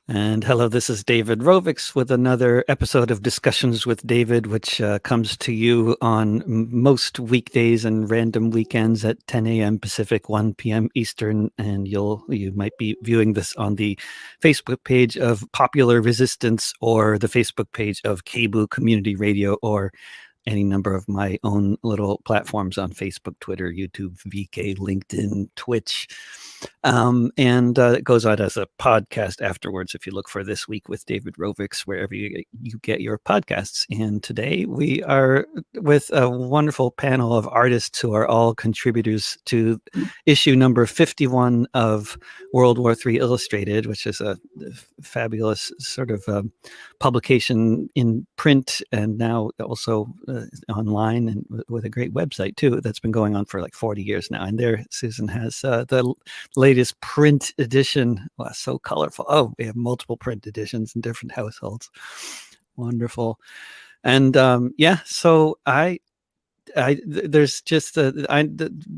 And hello, this is David Rovics with another episode of Discussions with David, which comes to you on most weekdays and random weekends at 10 a.m. Pacific, 1 p.m. Eastern. And you might be viewing this on the Facebook page of Popular Resistance or the Facebook page of KBOO Community Radio or any number of my own little platforms on Facebook, Twitter, YouTube, VK, LinkedIn, Twitch. And it goes out as a podcast afterwards if you look for This Week with David Rovics, wherever you get your podcasts. And today we are with a wonderful panel of artists who are all contributors to issue number 51 of World War III Illustrated, which is a fabulous sort of publication in print and now also online, and with a great website too that's been going on for like 40 years now. And there Susan has the latest print edition. Wow, so colorful. Oh, we have multiple print editions in different households. Wonderful. And so there's just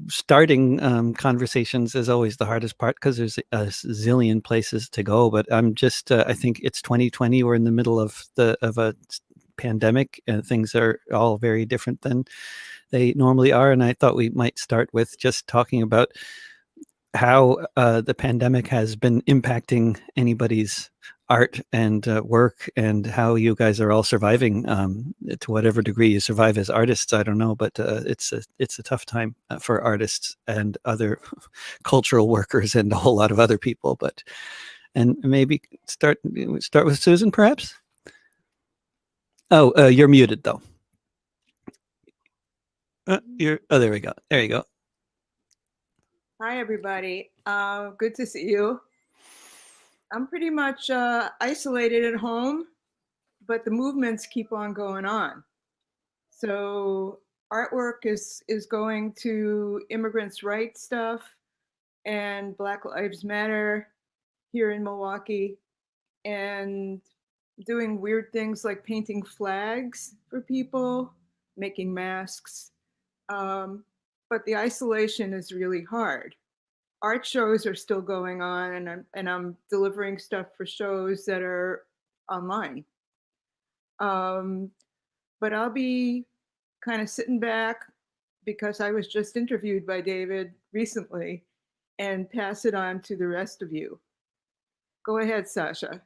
starting conversations is always the hardest part because there's a zillion places to go. But I'm just I think it's 2020. We're in the middle of a pandemic, and things are all very different than they normally are. And I thought we might start with just talking about how the pandemic has been impacting anybody's art and work, and how you guys are all surviving to whatever degree you survive as artists. I don't know, but it's a tough time for artists and other cultural workers and a whole lot of other people. And maybe start with Susan, perhaps. Oh, you're muted though. There we go. There you go. Hi, everybody. Good to see you. I'm pretty much isolated at home, but the movements keep on going on. So artwork is going to immigrants' rights stuff and Black Lives Matter here in Milwaukee, and doing weird things like painting flags for people, making masks. But the isolation is really hard. Art shows are still going on, and I'm delivering stuff for shows that are online. But I'll be kind of sitting back because I was just interviewed by David recently, and pass it on to the rest of you. Go ahead, Sasha.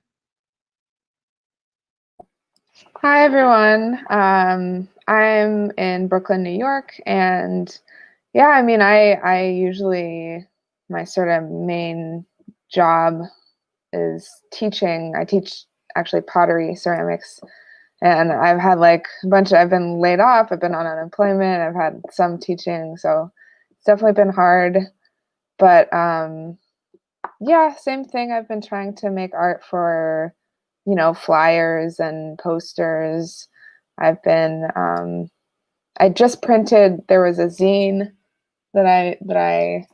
Hi, everyone. I'm in Brooklyn, New York, and yeah, I mean, I usually, my sort of main job is teaching. I teach actually pottery, ceramics, and I've had like I've been laid off, I've been on unemployment, I've had some teaching, so it's definitely been hard. But yeah, same thing. I've been trying to make art for, flyers and posters. I've been, I just printed, there was a zine that I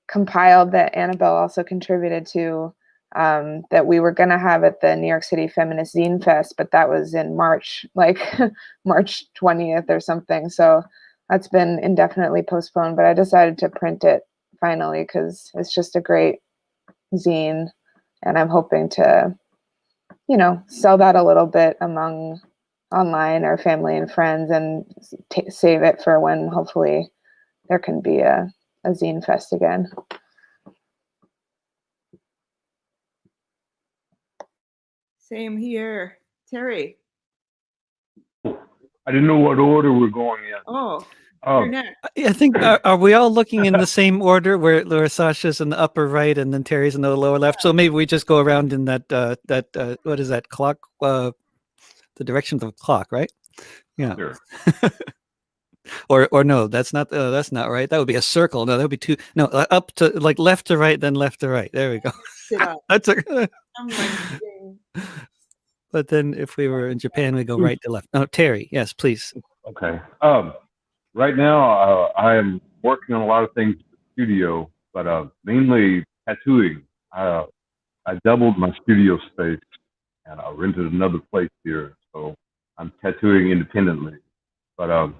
compiled that Annabelle also contributed to, that we were going to have at the New York City Feminist Zine Fest, but that was in March, like March 20th or something. So that's been indefinitely postponed, but I decided to print it finally because it's just a great zine, and I'm hoping to, sell that a little bit among online or family and friends, and save it for when hopefully there can be a zine fest again. Same here. Terry. I didn't know what order we're going in. Oh, Oh, you're next. I think are we all looking in the same order where Sasha's in the upper right and then Terry's in the lower left? So maybe we just go around in that what is that clock? The direction of the clock, right? Yeah. sure. Or no, that's not right. That would be a circle. No, that would be two. No, up to like left to right, then left to right. There we go. Sit up. That's a. I'm like, But then if we were in Japan, we go right to left. No, Terry, yes, please. Okay. Right now, I am working on a lot of things in the studio, but mainly tattooing. I doubled my studio space, and I rented another place here, so I'm tattooing independently. But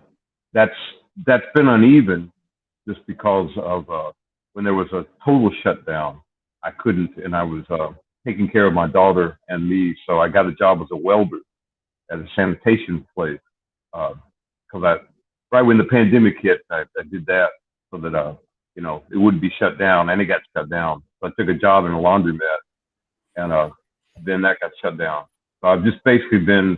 that's been uneven, just because of when there was a total shutdown. I couldn't, and I was taking care of my daughter and me. So I got a job as a welder at a sanitation place. Because right when the pandemic hit, I did that so that it wouldn't be shut down, and it got shut down. So I took a job in a laundromat, and then that got shut down. So I've just basically been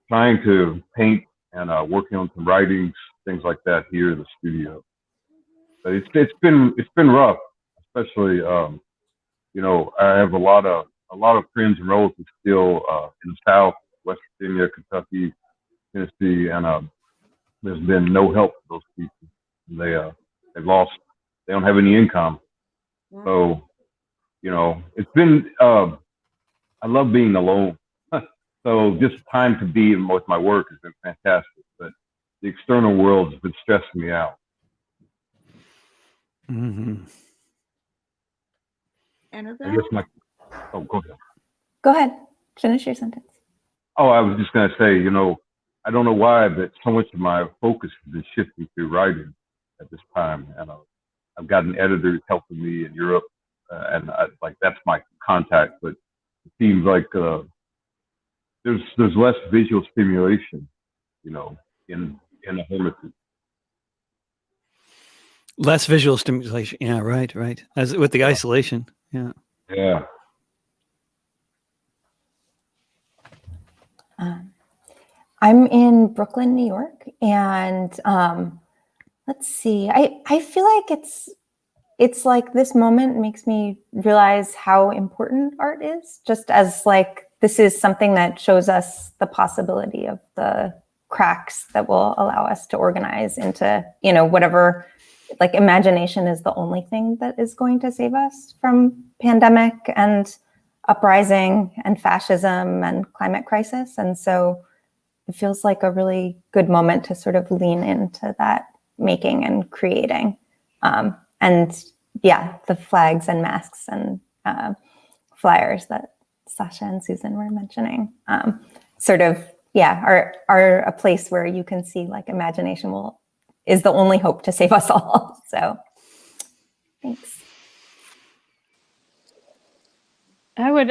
trying to paint and working on some writings, things like that here in the studio. But it's been rough, especially I have a lot of friends and relatives still in the South, West Virginia, Kentucky, Tennessee, and there's been no help for those people. They've lost. They don't have any income. So it's been. I love being alone. So just time to be with my work has been fantastic. But the external world has been stressing me out. Mm-hmm. Annabelle? Go ahead. Go ahead. Finish your sentence. Oh, I was just going to say, I don't know why, but so much of my focus has been shifting to writing at this time. And I've got an editor who's helping me in Europe, and that's my contact. But it seems like there's less visual stimulation, in a hermitage. Less visual stimulation. Yeah, right. As with the isolation. Yeah. Yeah. I'm in Brooklyn, New York, and let's see. I feel like it's like this moment makes me realize how important art is. Just as like this is something that shows us the possibility of the cracks that will allow us to organize into whatever. Like imagination is the only thing that is going to save us from pandemic and uprising and fascism and climate crisis. And so it feels like a really good moment to sort of lean into that making and creating. And yeah, the flags and masks and flyers that Sasha and Susan were mentioning are a place where you can see like imagination is the only hope to save us all. So thanks. I would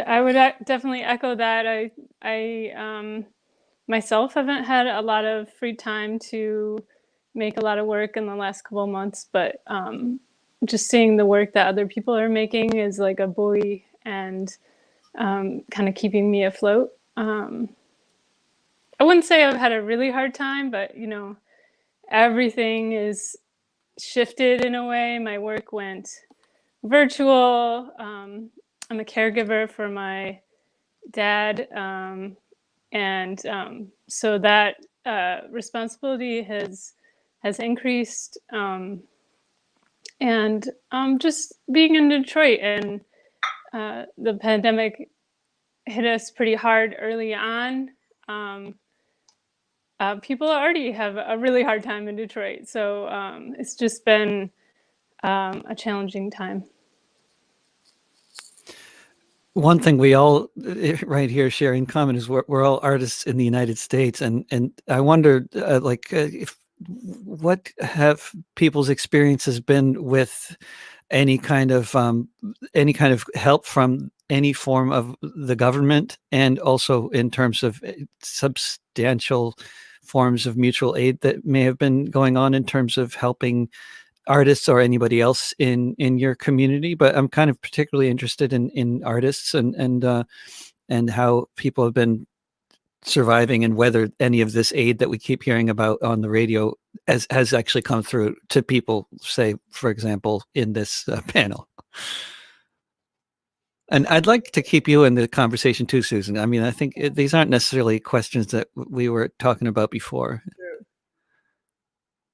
definitely echo that. I myself haven't had a lot of free time to make a lot of work in the last couple of months, but just seeing the work that other people are making is like a buoy and kind of keeping me afloat. I wouldn't say I've had a really hard time, but everything is shifted in a way. My work went virtual. I'm a caregiver for my dad, and so that responsibility has increased. And just being in Detroit, and the pandemic hit us pretty hard early on. People already have a really hard time in Detroit, so it's just been a challenging time. One thing we all right here share in common is we're all artists in the United States, and I wonder what have people's experiences been with any kind of help from any form of the government, and also in terms of substantial forms of mutual aid that may have been going on in terms of helping artists or anybody else in your community. But I'm kind of particularly interested in artists and how people have been surviving, and whether any of this aid that we keep hearing about on the radio has actually come through to people, say, for example, in this panel. And I'd like to keep you in the conversation too, Susan. I mean, I think these aren't necessarily questions that we were talking about before.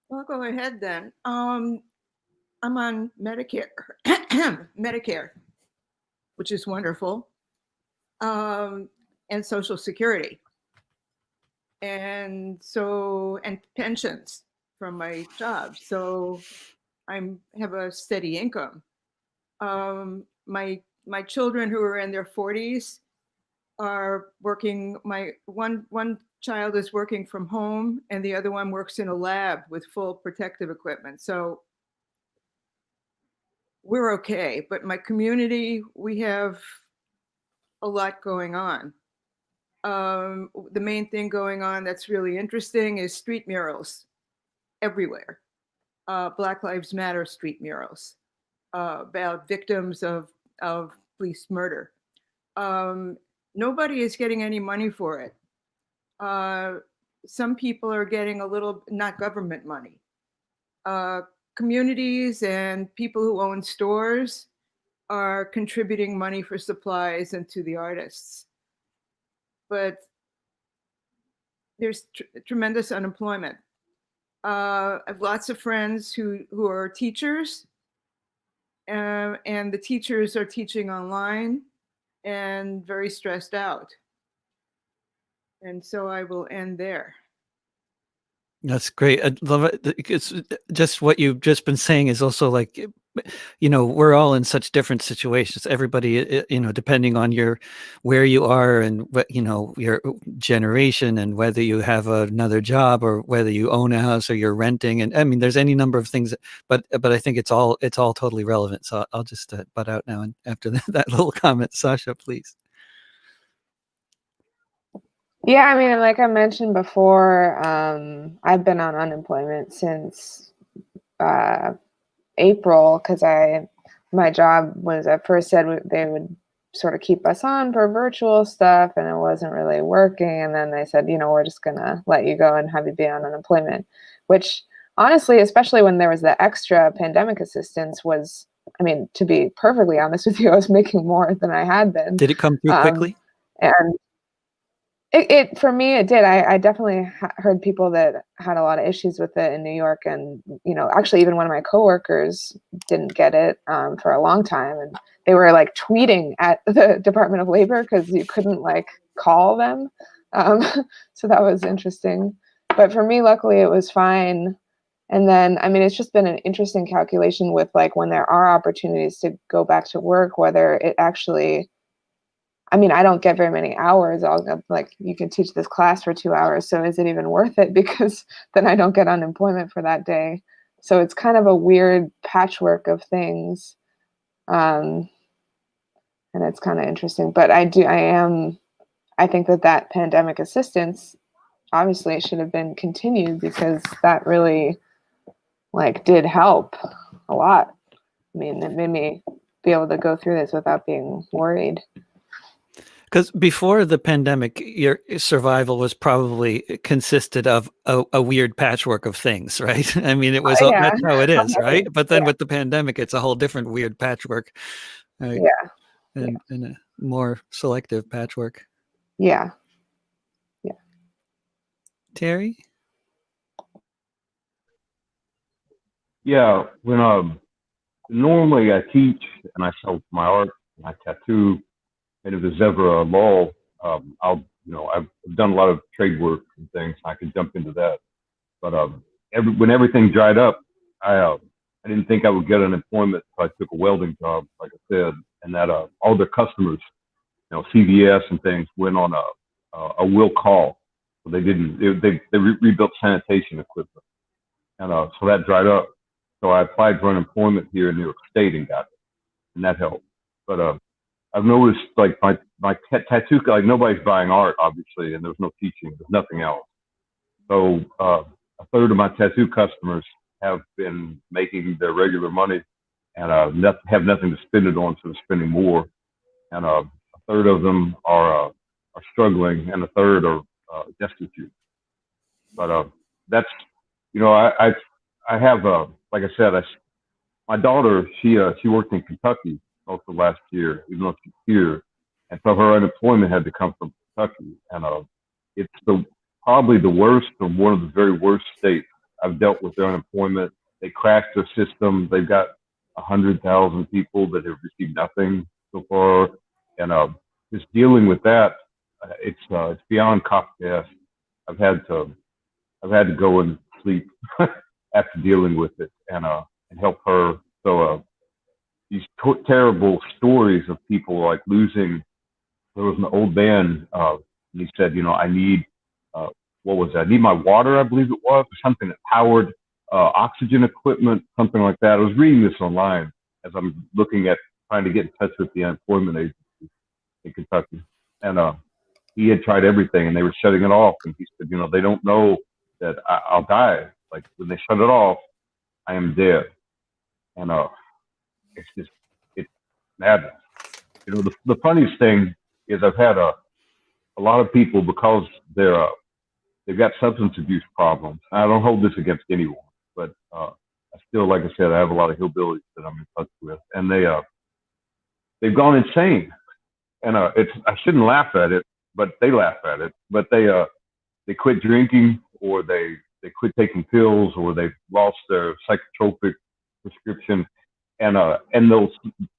Well, go ahead then. I'm on Medicare, Medicare, which is wonderful, and Social Security, and pensions from my job. So I have a steady income. My children who are in their 40s are working. My one child is working from home, and the other one works in a lab with full protective equipment. So we're okay. But my community, we have a lot going on. The main thing going on that's really interesting is street murals everywhere. Black Lives Matter street murals about victims of police murder. Nobody is getting any money for it. Some people are getting a little, not government money. Communities and people who own stores are contributing money for supplies and to the artists. But there's tremendous unemployment. I have lots of friends who are teachers, and the teachers are teaching online and very stressed out. And so I will end there. That's great. I love it. It's just what you've just been saying is also like, you know, we're all in such different situations. Everybody, you know, depending on where you are and what, you know, your generation and whether you have another job or whether you own a house or you're renting. And I mean, there's any number of things, but I think it's all totally relevant. So I'll just butt out now. And after that little comment, Sasha, please. Yeah, I mean, like I mentioned before, I've been on unemployment since April because my job was at first said they would sort of keep us on for virtual stuff and it wasn't really working. And then they said, you know, we're just gonna let you go and have you be on unemployment, which honestly, especially when there was the extra pandemic assistance was, I mean, to be perfectly honest with you, I was making more than I had been. Did it come through quickly? And it for me, it did. I definitely heard people that had a lot of issues with it in New York. And, you know, actually even one of my coworkers didn't get it for a long time. And they were like tweeting at the Department of Labor because you couldn't like call them. So that was interesting. But for me, luckily, it was fine. And then, I mean, it's just been an interesting calculation with like when there are opportunities to go back to work, whether it actually, I mean, I don't get very many hours. I'll go, like, you can teach this class for 2 hours. So is it even worth it? Because then I don't get unemployment for that day. So it's kind of a weird patchwork of things. And it's kind of interesting. But I think that pandemic assistance obviously should have been continued because that really like did help a lot. I mean, it made me be able to go through this without being worried. Because before the pandemic, your survival was probably consisted of a weird patchwork of things, right? I mean, it was Yeah. that's how it is, right? But then with the pandemic, it's a whole different weird patchwork. Yeah. And a more selective patchwork. Yeah. Yeah. Terry? Yeah, when normally I teach and I sell my art, my tattoo, and if there's ever a lull, I've done a lot of trade work and things. I could jump into that, but when everything dried up, I didn't think I would get unemployment, so I took a welding job, like I said, and that all the customers, you know, CVS and things, went on a will call, so they didn't. They rebuilt sanitation equipment, and so that dried up. So I applied for unemployment here in New York State and got it, and that helped. But I've noticed like my tattoo, like nobody's buying art, obviously, and there's no teaching, there's nothing else. So a third of my tattoo customers have been making their regular money and have nothing to spend it on, so they're spending more. And a third of them are struggling, and a third are destitute. But that's, you know, I have like I said, my daughter, she worked in Kentucky most of last year, even though she's here, and so her unemployment had to come from Kentucky, and it's probably the worst, or one of the very worst states I've dealt with their unemployment. They crashed their system. They've got 100,000 people that have received nothing so far, and just dealing with that, it's beyond Kafkaesque. I've had to go and sleep after dealing with it and help her. So these terrible stories of people like losing. There was an old man, and he said, you know, I need what was that? I need my water, I believe it was, or something that powered oxygen equipment, something like that. I was reading this online as I'm looking at trying to get in touch with the unemployment agency. in Kentucky, and he had tried everything, and they were shutting it off. And he said, they don't know that I'll die. Like when they shut it off, I am dead. And it's madness. The funniest thing is I've had a lot of people, because they've got substance abuse problems. I don't hold this against anyone, but I still, like I said, I have a lot of hillbillies that I'm in touch with, and they've gone insane. And I shouldn't laugh at it, but they laugh at it. But they quit drinking, or they quit taking pills, or they've lost their psychotropic prescription. And those,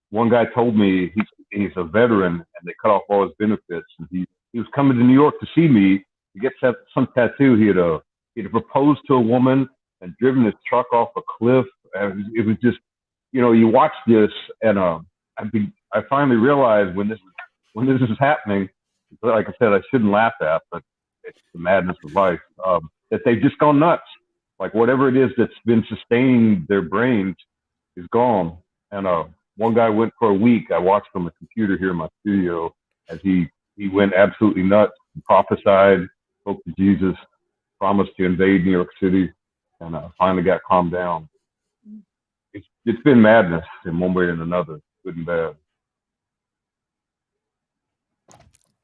one guy told me he's a veteran, and they cut off all his benefits, and he was coming to New York to see me to get some tattoo. He had proposed to a woman and driven his truck off a cliff. And it was just, you watch this, and I finally realized when this is happening, like I said, I shouldn't laugh at, but it's the madness of life, that they've just gone nuts. Like whatever it is that's been sustaining their brains is gone. And one guy went for a week. I watched on the computer here in my studio as he went absolutely nuts, prophesied, spoke to Jesus, promised to invade New York City, and finally got calmed down. It's been madness in one way and another, good and bad.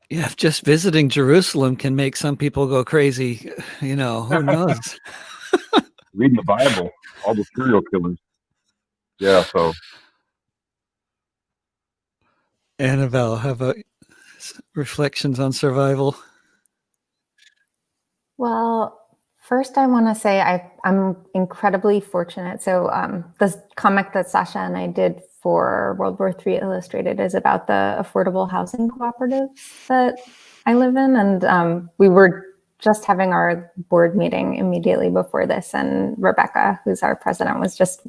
Yeah, if just visiting Jerusalem can make some people go crazy, who knows? Reading the Bible, all the serial killers. Yeah, so. Annabelle, how about reflections on survival? Well, first I want to say I'm incredibly fortunate. So the comic that Sasha and I did for World War III Illustrated is about the affordable housing cooperatives that I live in. And we were just having our board meeting immediately before this. And Rebecca, who's our president, was just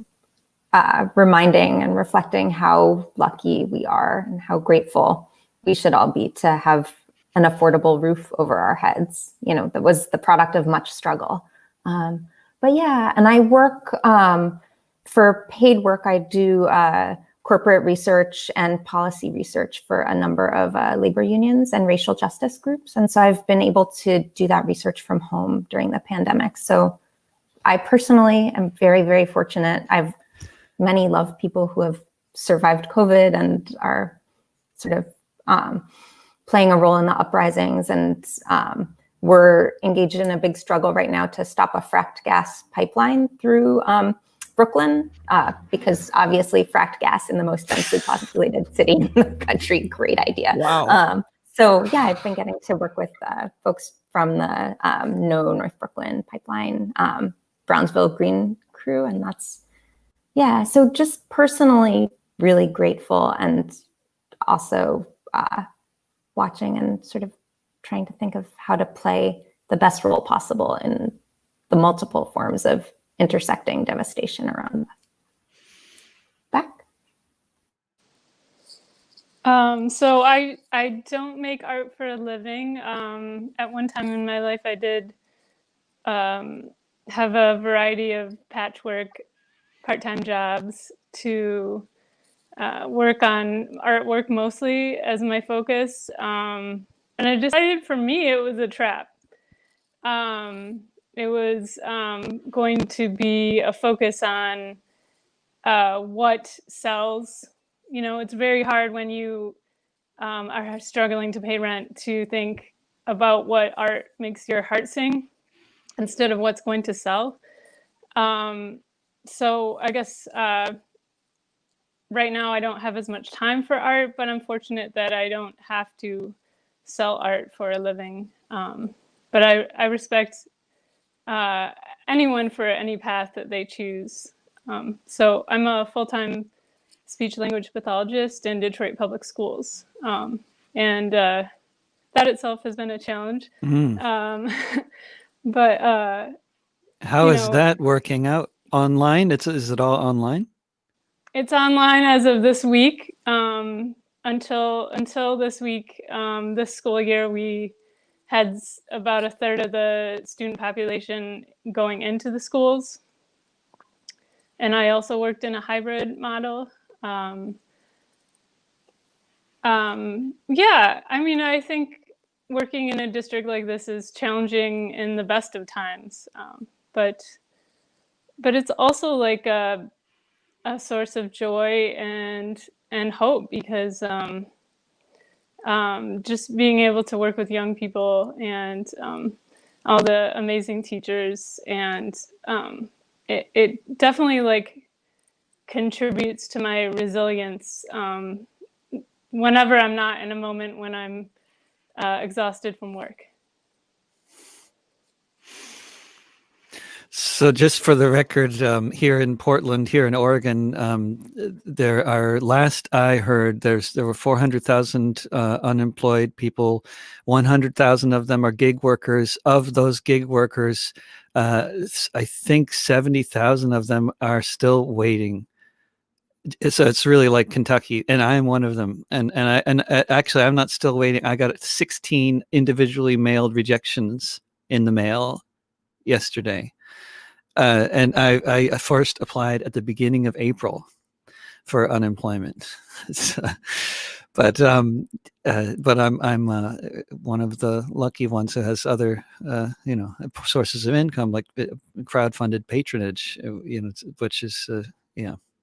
reminding and reflecting how lucky we are and how grateful we should all be to have an affordable roof over our heads. That was the product of much struggle. But yeah, and I work for paid work. I do corporate research and policy research for a number of labor unions and racial justice groups. And so I've been able to do that research from home during the pandemic. So I personally am very, very fortunate. I've many loved people who have survived COVID and are sort of playing a role in the uprisings. And we're engaged in a big struggle right now to stop a fracked gas pipeline through Brooklyn, because obviously fracked gas in the most densely populated city in the country, great idea. Wow. So yeah, I've been getting to work with folks from the No North Brooklyn Pipeline, Brownsville Green Crew, and yeah, so just personally really grateful, and also watching and sort of trying to think of how to play the best role possible in the multiple forms of intersecting devastation around us. Back. So I don't make art for a living. At one time in my life, I did have a variety of patchwork part-time jobs to work on artwork mostly as my focus. And I decided for me, it was a trap. It was going to be a focus on what sells. It's very hard when you are struggling to pay rent to think about what art makes your heart sing instead of what's going to sell. So I guess right now I don't have as much time for art, but I'm fortunate that I don't have to sell art for a living. But I respect anyone for any path that they choose. So I'm a full-time speech language pathologist in Detroit Public Schools. And that itself has been a challenge. But how is that working out online? Is it all online? It's online as of this week. Until this week, this school year, we had about a third of the student population going into the schools. And I also worked in a hybrid model. Yeah, I mean, I think working in a district like this is challenging in the best of times, but it's also like a source of joy and hope because just being able to work with young people and all the amazing teachers and it definitely like contributes to my resilience whenever I'm not in a moment when I'm exhausted from work. So just for the record, here in Portland, here in Oregon, there are, last I heard, there were 400,000 unemployed people. 100,000 of them are gig workers. Of those gig workers, I think 70,000 of them are still waiting. So it's really like Kentucky, and I am one of them. And actually, I'm not still waiting. I got 16 individually mailed rejections in the mail yesterday. And I first applied at the beginning of April for unemployment. But I'm one of the lucky ones who has other sources of income like crowdfunded patronage, which is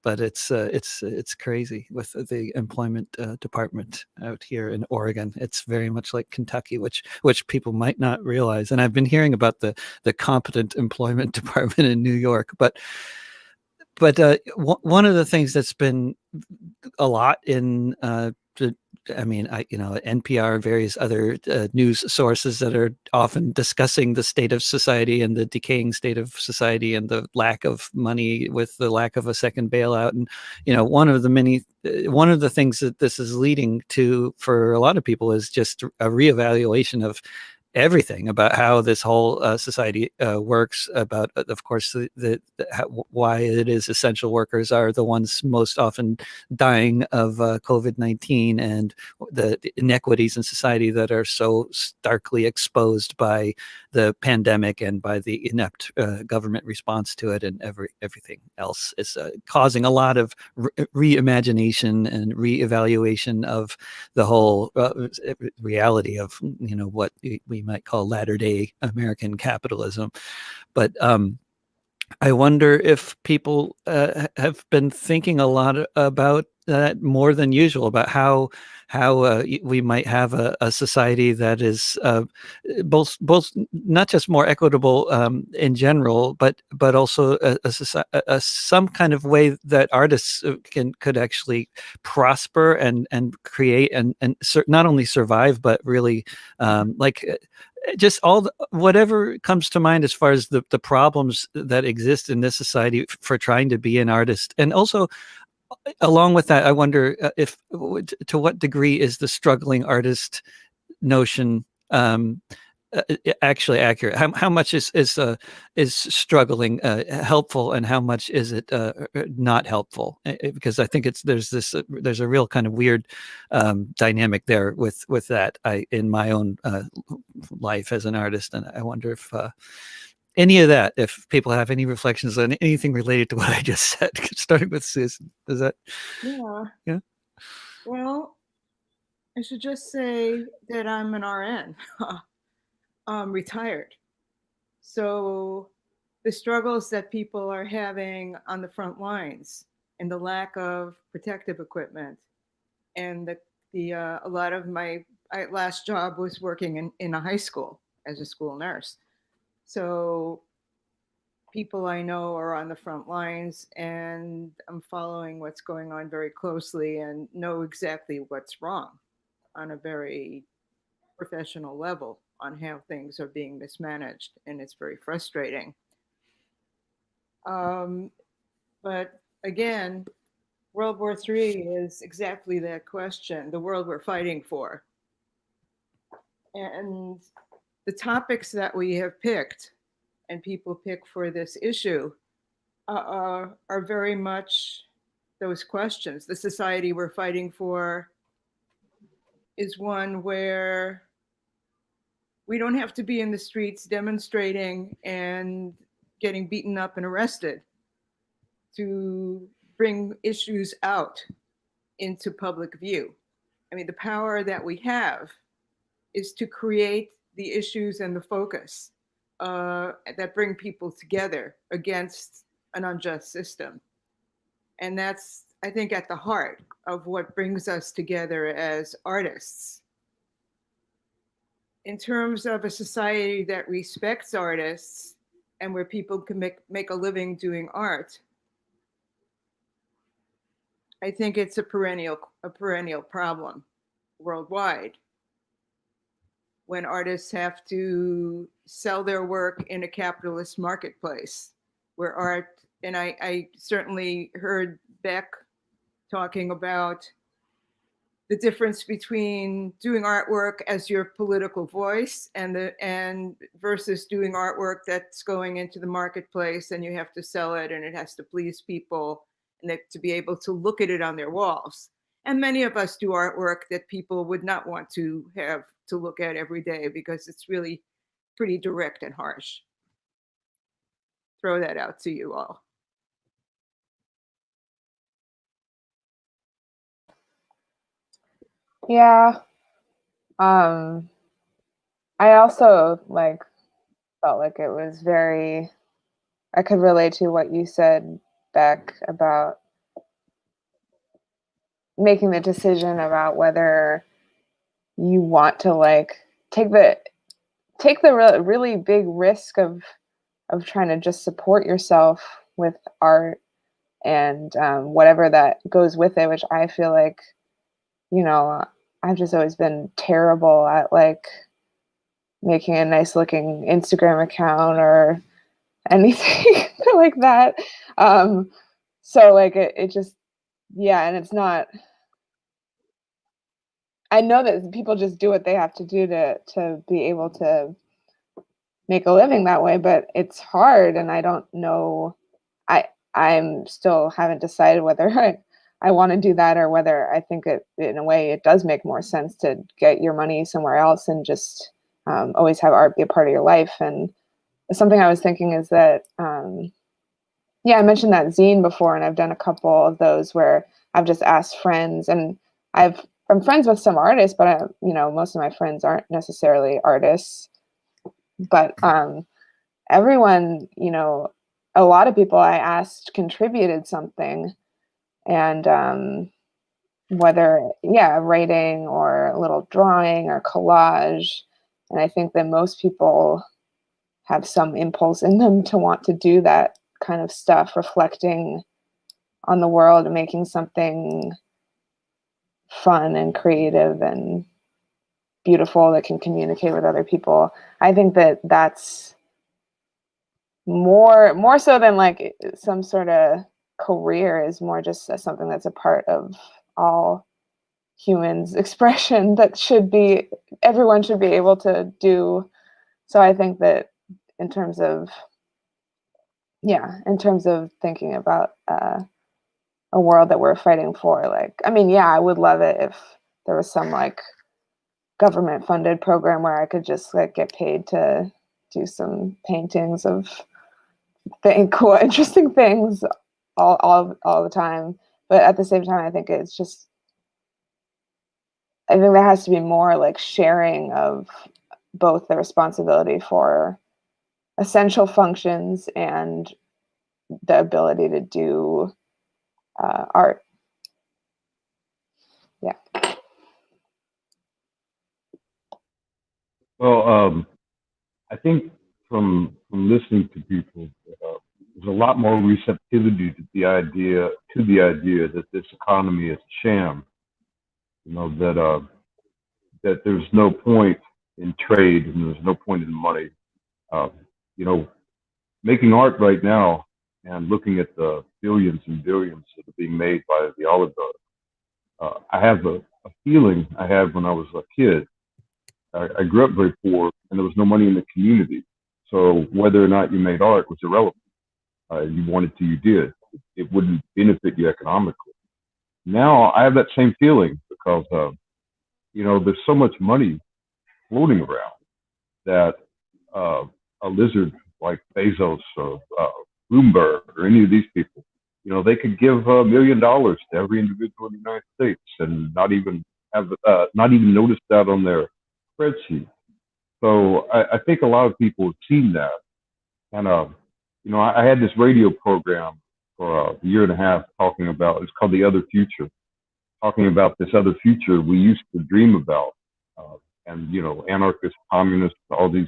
But it's crazy with the employment department out here in Oregon. It's very much like Kentucky, which people might not realize. And I've been hearing about the competent employment department in New York, but one of the things that's been a lot in NPR, various other news sources that are often discussing the state of society and the decaying state of society and the lack of money with the lack of a second bailout. And, one of the things that this is leading to for a lot of people is just a reevaluation of everything about how this whole society works, about of course why it is essential workers are the ones most often dying of COVID-19 and the inequities in society that are so starkly exposed by the pandemic and by the inept government response to it, and everything else is causing a lot of reimagination and reevaluation of the whole reality of what we might call latter-day American capitalism. But I wonder if people have been thinking a lot about that more than usual, about how we might have a society that is both not just more equitable in general, but also some kind of way that artists could actually prosper and create and not only survive, but really just whatever comes to mind as far as the problems that exist in this society for trying to be an artist. And also along with that, I wonder if to what degree is the struggling artist notion actually accurate? How much is struggling helpful, and how much is it not helpful? Because I think there's a real kind of weird dynamic there with that in my own life as an artist, and I wonder if any of that, if people have any reflections on anything related to what I just said, starting with Susan. Does that? Yeah. Well, I should just say that I'm an RN. Retired. So the struggles that people are having on the front lines and the lack of protective equipment, and a lot of my last job was working in a high school as a school nurse. So people I know are on the front lines, and I'm following what's going on very closely and know exactly what's wrong on a very professional level on how things are being mismanaged, and it's very frustrating. But again, World War III is exactly that question, the world we're fighting for. And the topics that we have picked and people pick for this issue are very much those questions. The society we're fighting for is one where we don't have to be in the streets demonstrating and getting beaten up and arrested to bring issues out into public view I mean, the power that we have is to create the issues and the focus that bring people together against an unjust system. And that's, I think, at the heart of what brings us together as artists. In terms of a society that respects artists and where people can make a living doing art, I think it's a perennial problem worldwide when artists have to sell their work in a capitalist marketplace where art, and I certainly heard Beck talking about the difference between doing artwork as your political voice and versus doing artwork that's going into the marketplace and you have to sell it and it has to please people and to be able to look at it on their walls. And many of us do artwork that people would not want to have to look at every day because it's really pretty direct and harsh. Throw that out to you all. Yeah. I also felt like it was very, I could relate to what you said, Beck, about making the decision about whether you want to take the really big risk of trying to just support yourself with art and whatever that goes with it, which I feel like, I've just always been terrible at making a nice looking Instagram account or anything like that. So it just, yeah. And it's not, I know that people just do what they have to do to be able to make a living that way, but it's hard. And I don't know, I'm still haven't decided whether I want to do that or whether I think it, in a way, it does make more sense to get your money somewhere else and just always have art be a part of your life. And something I was thinking is that, I mentioned that zine before, and I've done a couple of those where I've just asked friends, and I'm friends with some artists, but most of my friends aren't necessarily artists. But everyone, a lot of people I asked contributed something, and whether writing or a little drawing or collage. And I think that most people have some impulse in them to want to do that kind of stuff, reflecting on the world and making something fun and creative and beautiful that can communicate with other people. I think that that's more so than some sort of career, is more just something that's a part of all humans' expression that everyone should be able to do. So I think that in terms of thinking about a world that we're fighting for, I would love it if there was some government funded program where I could just get paid to do some paintings of cool, interesting things all the time. But at the same time, I think there has to be more sharing of both the responsibility for essential functions and the ability to do art. Yeah. Well, I think from listening to people, there's a lot more receptivity to the idea that this economy is a sham. That there's no point in trade and there's no point in money. Making art right now and looking at the billions and billions that are being made by the oligarchs. I have a feeling I had when I was a kid. I grew up very poor and there was no money in the community. So whether or not you made art was irrelevant. You wanted to, you did. It wouldn't benefit you economically. Now I have that same feeling because, there's so much money floating around that a lizard like Bezos or Bloomberg or any of these people, they could give $1 million to every individual in the United States and not even have not even noticed that on their spreadsheet. So I think a lot of people have seen that. And, I had this radio program for a year and a half talking about, it's called The Other Future, talking about this other future we used to dream about. And, anarchists, communists, all these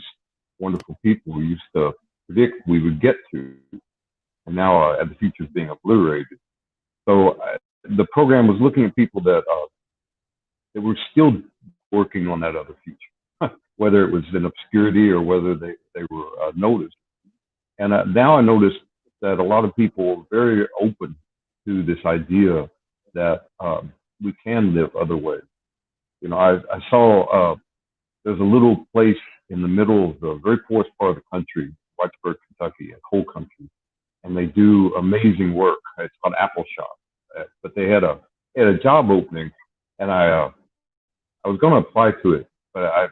wonderful people we used to predict we would get to. And now the future is being obliterated. So the program was looking at people that were still working on that other future, whether it was in obscurity or whether they were noticed. And now I noticed that a lot of people are very open to this idea that we can live other ways. I saw there's a little place in the middle of the very poorest part of the country, Whitesburg, Kentucky, a coal country, and they do amazing work. It's called Apple Shop, but they had a job opening, and I was going to apply to it, but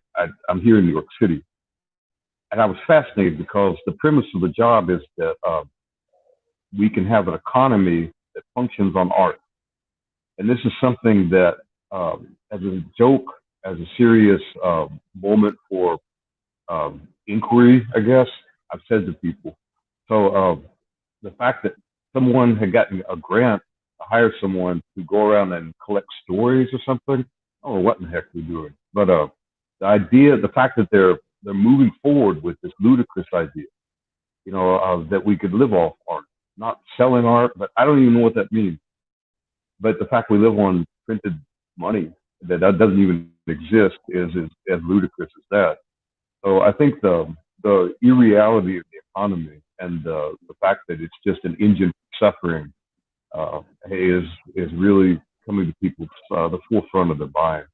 I'm here in New York City, and I was fascinated because the premise of the job is that we can have an economy that functions on art, and this is something that, as a joke, as a serious moment for inquiry, I guess, I've said to people. So the fact that someone had gotten a grant to hire someone to go around and collect stories or something, I don't know what in the heck they're doing. But the idea, the fact that they're moving forward with this ludicrous idea, that we could live off art, not selling art, but I don't even know what that means. But the fact we live on printed money that doesn't even exist is as ludicrous as that. So I think the irreality of the economy and the fact that it's just an engine for suffering is really coming to people's the forefront of their mind.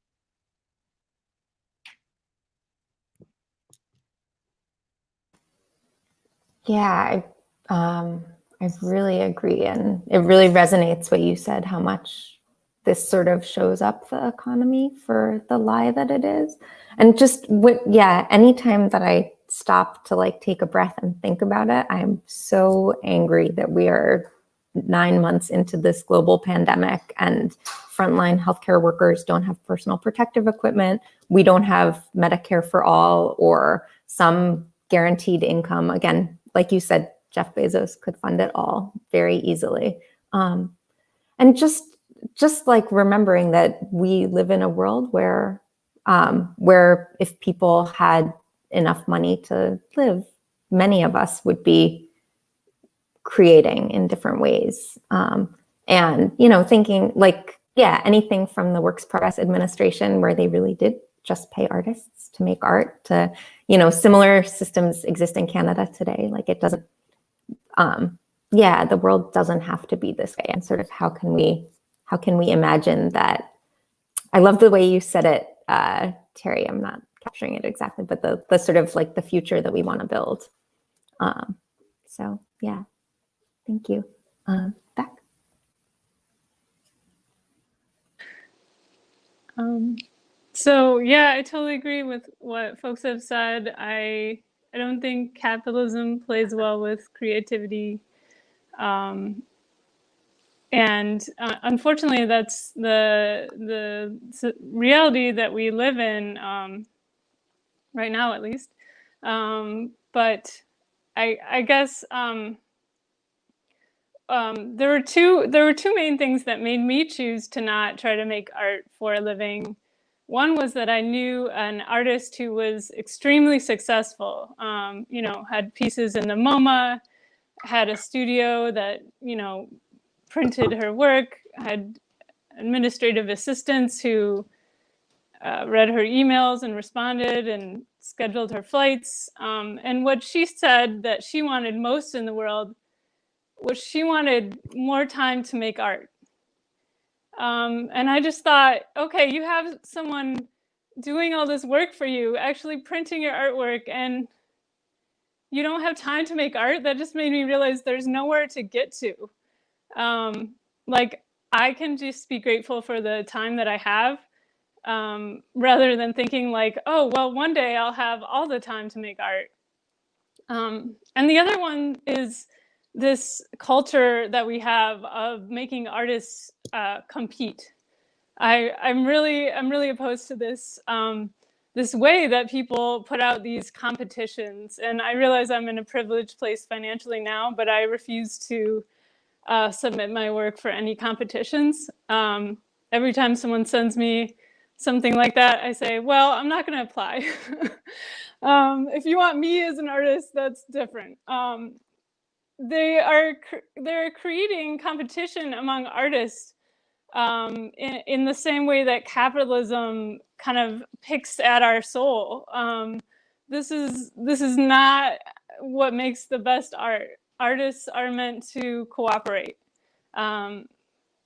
Yeah, I really agree, and it really resonates what you said, how much this sort of shows up the economy for the lie that it is. And just anytime that I stop to take a breath and think about it, I'm so angry that we are 9 months into this global pandemic and frontline healthcare workers don't have personal protective equipment. We don't have Medicare for all or some guaranteed income. Again, like you said, Jeff Bezos could fund it all very easily. And just remembering that we live in a world where if people had enough money to live, many of us would be creating in different ways. And, thinking anything from the Works Progress Administration, where they really did just pay artists to make art, to, similar systems exist in Canada today. It doesn't, the world doesn't have to be this way. And sort of how can we imagine that? I love the way you said it, Terry. I'm not capturing it exactly, but the sort of the future that we want to build. So yeah, thank you. Beck. So yeah, I totally agree with what folks have said. I don't think capitalism plays well with creativity. And unfortunately, that's the reality that we live in right now, at least. But I guess there were two main things that made me choose to not try to make art for a living. One was that I knew an artist who was extremely successful. Had pieces in the MoMA, had a studio that printed her work, had administrative assistants who read her emails and responded and scheduled her flights. And what she said that she wanted most in the world was she wanted more time to make art. And I just thought, okay, you have someone doing all this work for you, actually printing your artwork, and you don't have time to make art? That just made me realize there's nowhere to get to. I can just be grateful for the time that I have, rather than thinking oh, well, one day I'll have all the time to make art. And the other one is this culture that we have of making artists compete. I'm really opposed to this this way that people put out these competitions. And I realize I'm in a privileged place financially now, but I refuse to submit my work for any competitions. Every time someone sends me something like that, I say, well, I'm not going to apply. If you want me as an artist, that's different. They're creating competition among artists in the same way that capitalism kind of picks at our soul. This is not what makes the best art. Artists are meant to cooperate. And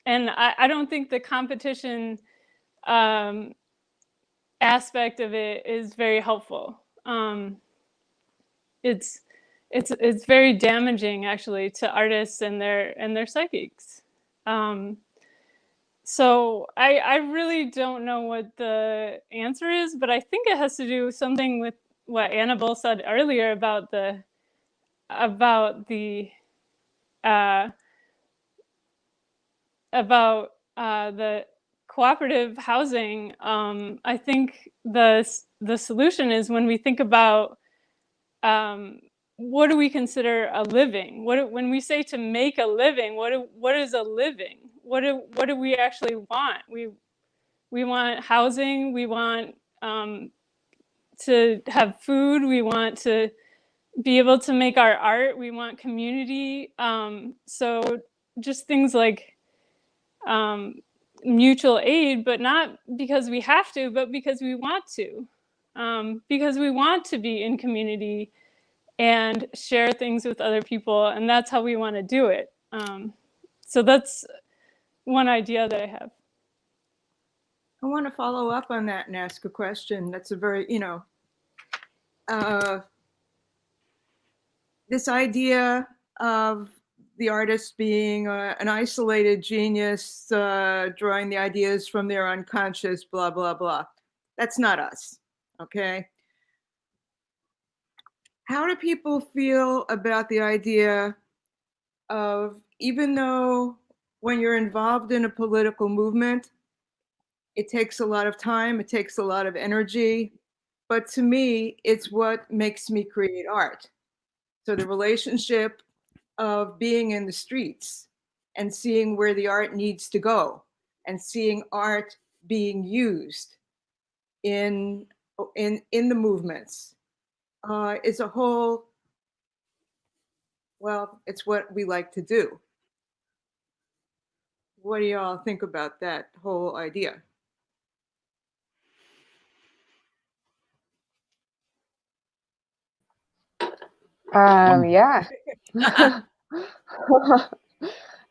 I don't think the competition aspect of it is very helpful. It's very damaging, actually, to artists and their psychics. So I really don't know what the answer is, but I think it has to do something with what Annabelle said earlier about the cooperative housing. I think the solution is when we think about what do we consider a living? When we say to make a living, what is a living? What do we actually want? We want housing. We want to have food. We want to be able to make our art. We want community. So just things like mutual aid, but not because we have to, but because we want to. Because we want to be in community and share things with other people, and that's how we want to do it. So that's one idea that I have. I want to follow up on that and ask a question. That's a very, this idea of the artist being an isolated genius, drawing the ideas from their unconscious, blah, blah, blah. That's not us, okay? How do people feel about the idea of, even though when you're involved in a political movement, it takes a lot of time, it takes a lot of energy, but to me, it's what makes me create art. So the relationship of being in the streets and seeing where the art needs to go and seeing art being used in the movements is a whole, well, it's what we like to do. What do y'all think about that whole idea? Yeah.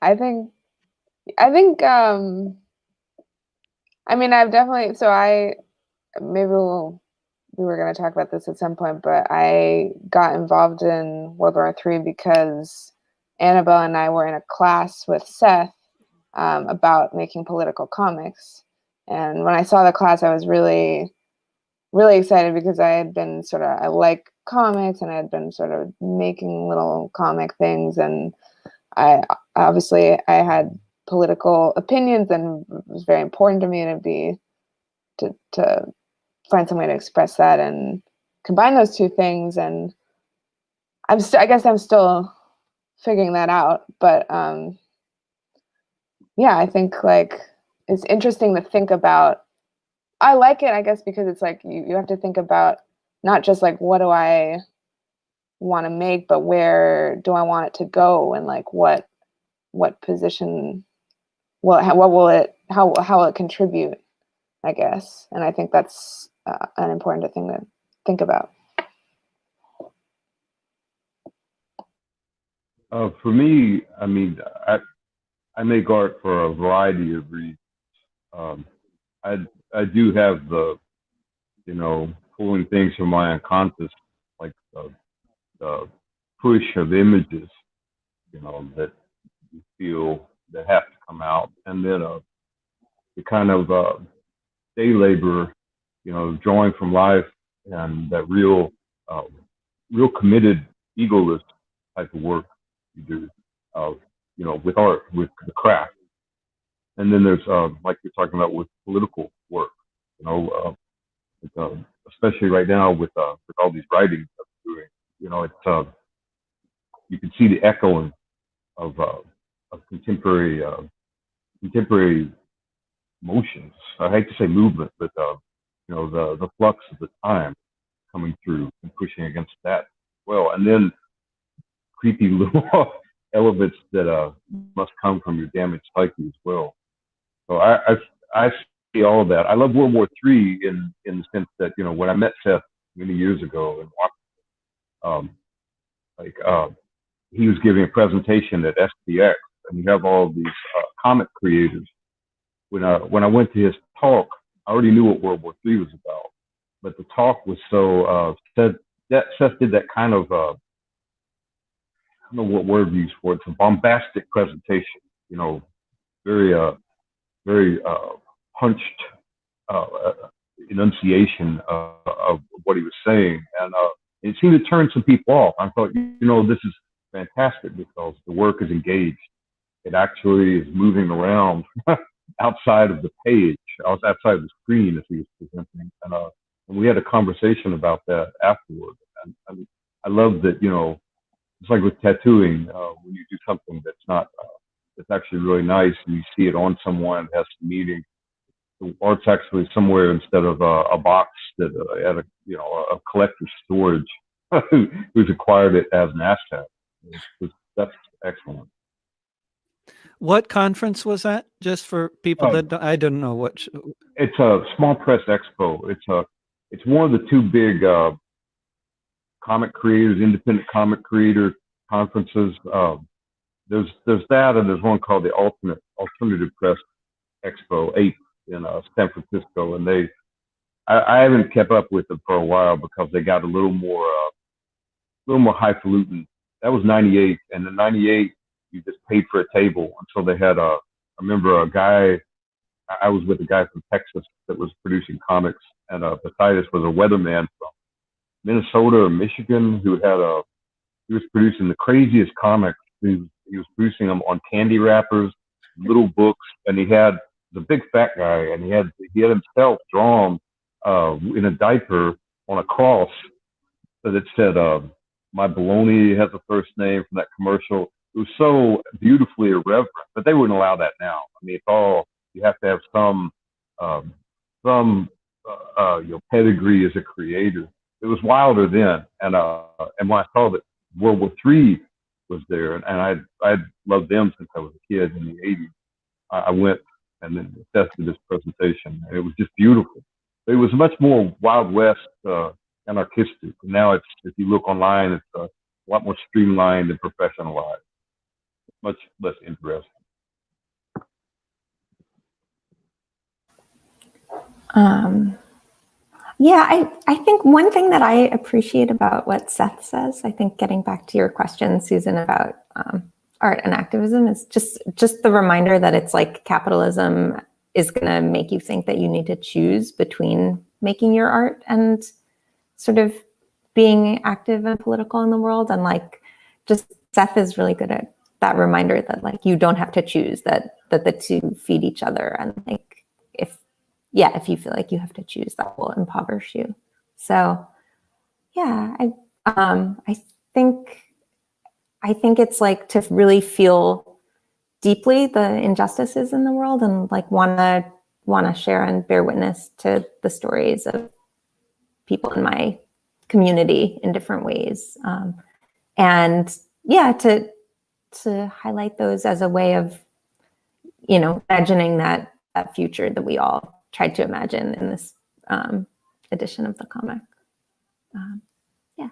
I think I mean, I've definitely, maybe we were going to talk about this at some point, but I got involved in World War III because Annabelle and I were in a class with Seth about making political comics. And when I saw the class, I was really, really excited because I had been I like comics and I had been sort of making little comic things. And I had political opinions, and it was very important to me to find some way to express that and combine those two things. And I guess I'm still figuring that out, but yeah, I think it's interesting to think about. I like it, I guess, because it's like you have to think about not just what do I want to make, but where do I want it to go, and what position how will it contribute, I guess. And I think that's an important thing to think about. For me, I mean, I make art for a variety of reasons. I do have the, pulling things from my unconscious, like the push of images, that you feel that have to come out, and then the kind of day labor, drawing from life, and that real committed, egoless type of work you do, with art, with the craft. and then there's like you're talking about with political work, you know, especially right now with all these writings that I'm doing, you know, it's you can see the echoing of contemporary motions. I hate to say movement, but you know, the flux of the time coming through and pushing against that as well, and then creepy little elements that must come from your damaged psyche as well. So I see all of that. I love World War III in the sense that, you know, when I met Seth many years ago in Washington, like he was giving a presentation at SPX, and you have all of these comic creators. When I went to his talk, I already knew what World War III was about, but the talk was so Seth did that kind of I don't know what word to use for it. It's a bombastic presentation, you know, very very punched enunciation of what he was saying, and it seemed to turn some people off. I thought, you know, this is fantastic because the work is engaged. It actually is moving around outside of the page, outside of the screen as he was presenting, and we had a conversation about that afterward. And I love that, you know, it's like with tattooing, when you do something that's not, that's actually really nice, and you see it on someone, it has some meaning. The art's actually somewhere instead of a box that at a, you know, a collector's storage who's acquired it as an asset. That's excellent. What conference was that? Just for people that I don't know what. It's a Small Press Expo. It's one of the two big comic creators, independent comic creator conferences. There's that, and there's one called the Alternative Press Expo 8 in San Francisco, and I haven't kept up with them for a while because they got a little more highfalutin. That was '98, and in '98 you just paid for a table until they had I remember a guy. I was with a guy from Texas that was producing comics, and beside us was a weatherman from Minnesota or Michigan who he was producing the craziest comics. He was producing them on candy wrappers, little books, and he had the big fat guy, and he had himself drawn in a diaper on a cross that said "My baloney" has a first name from that commercial. It was so beautifully irreverent, but they wouldn't allow that now. I mean, it's all, you have to have some you know, pedigree as a creator. It was wilder then, and when I saw that World War III was there, and I loved them since I was a kid in the '80s. I went and then tested this presentation, and it was just beautiful. It was much more Wild West anarchistic. Now it's, if you look online, it's a lot more streamlined and professionalized, much less interesting. Yeah, I think one thing that I appreciate about what Seth says, I think getting back to your question, Susan, about art and activism, is just the reminder that it's like capitalism is going to make you think that you need to choose between making your art and sort of being active and political in the world. And like, just Seth is really good at that reminder that like, you don't have to choose, that the two feed each other. And like, if you feel like you have to choose, that will impoverish you. So yeah, I think it's like to really feel deeply the injustices in the world and like want to share and bear witness to the stories of people in my community in different ways. And yeah, to highlight those as a way of, you know, imagining that future that we all tried to imagine in this edition of the comic. Yeah.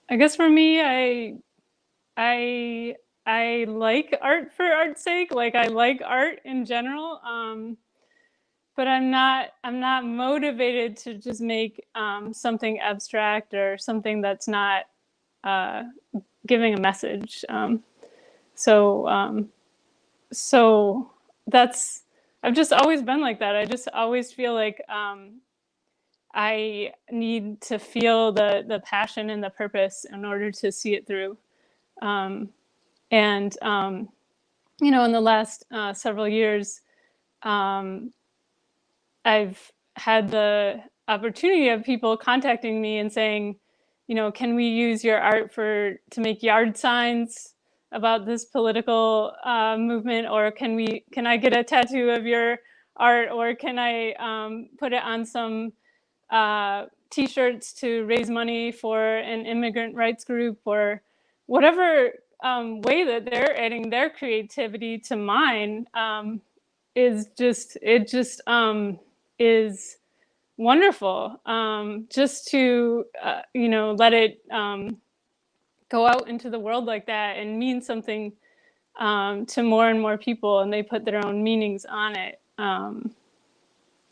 I guess for me, I like art for art's sake. Like, I like art in general, but I'm not motivated to just make something abstract or something that's not giving a message. So that's, I've just always been like that. I just always feel like I need to feel the passion and the purpose in order to see it through. And you know, in the last several years, I've had the opportunity of people contacting me and saying, you know, can we use your art to make yard signs about this political movement, or can I get a tattoo of your art, or can I put it on some T-shirts to raise money for an immigrant rights group, or whatever way that they're adding their creativity to mine is just is wonderful. Just to you know, let it go out into the world like that and mean something to more and more people, and they put their own meanings on it.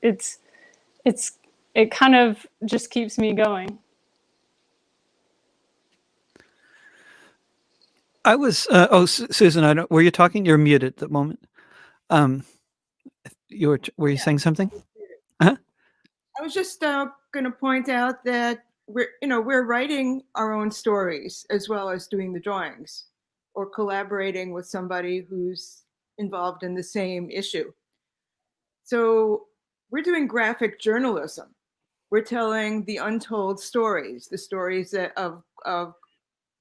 It's it kind of just keeps me going. I was Susan, I don't, were you talking? You're muted at the moment. Were you saying something? I was just going to point out that we're writing our own stories as well as doing the drawings, or collaborating with somebody who's involved in the same issue. So we're doing graphic journalism. We're telling the untold stories, the stories of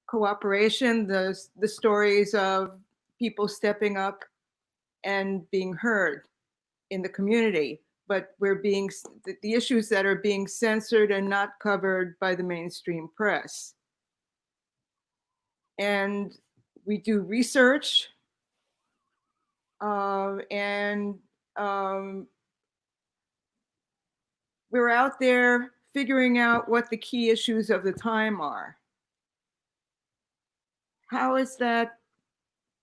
cooperation, the stories of people stepping up and being heard in the community. But the issues that are being censored and not covered by the mainstream press. And we do research, and we're out there figuring out what the key issues of the time are. How is that?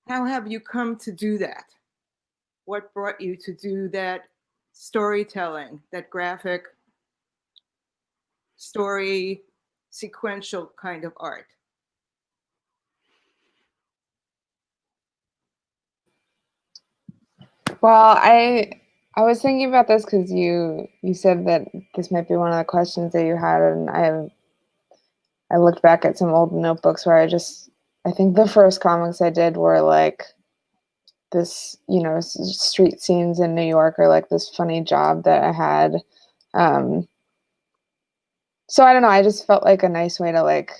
How have you come to do that? What brought you to do that storytelling, that graphic story, sequential kind of art? Well, I was thinking about this because you said that this might be one of the questions that you had, and I looked back at some old notebooks where I think the first comics I did were like this, you know, street scenes in New York, or like this funny job that I had. So I don't know, I just felt like a nice way to like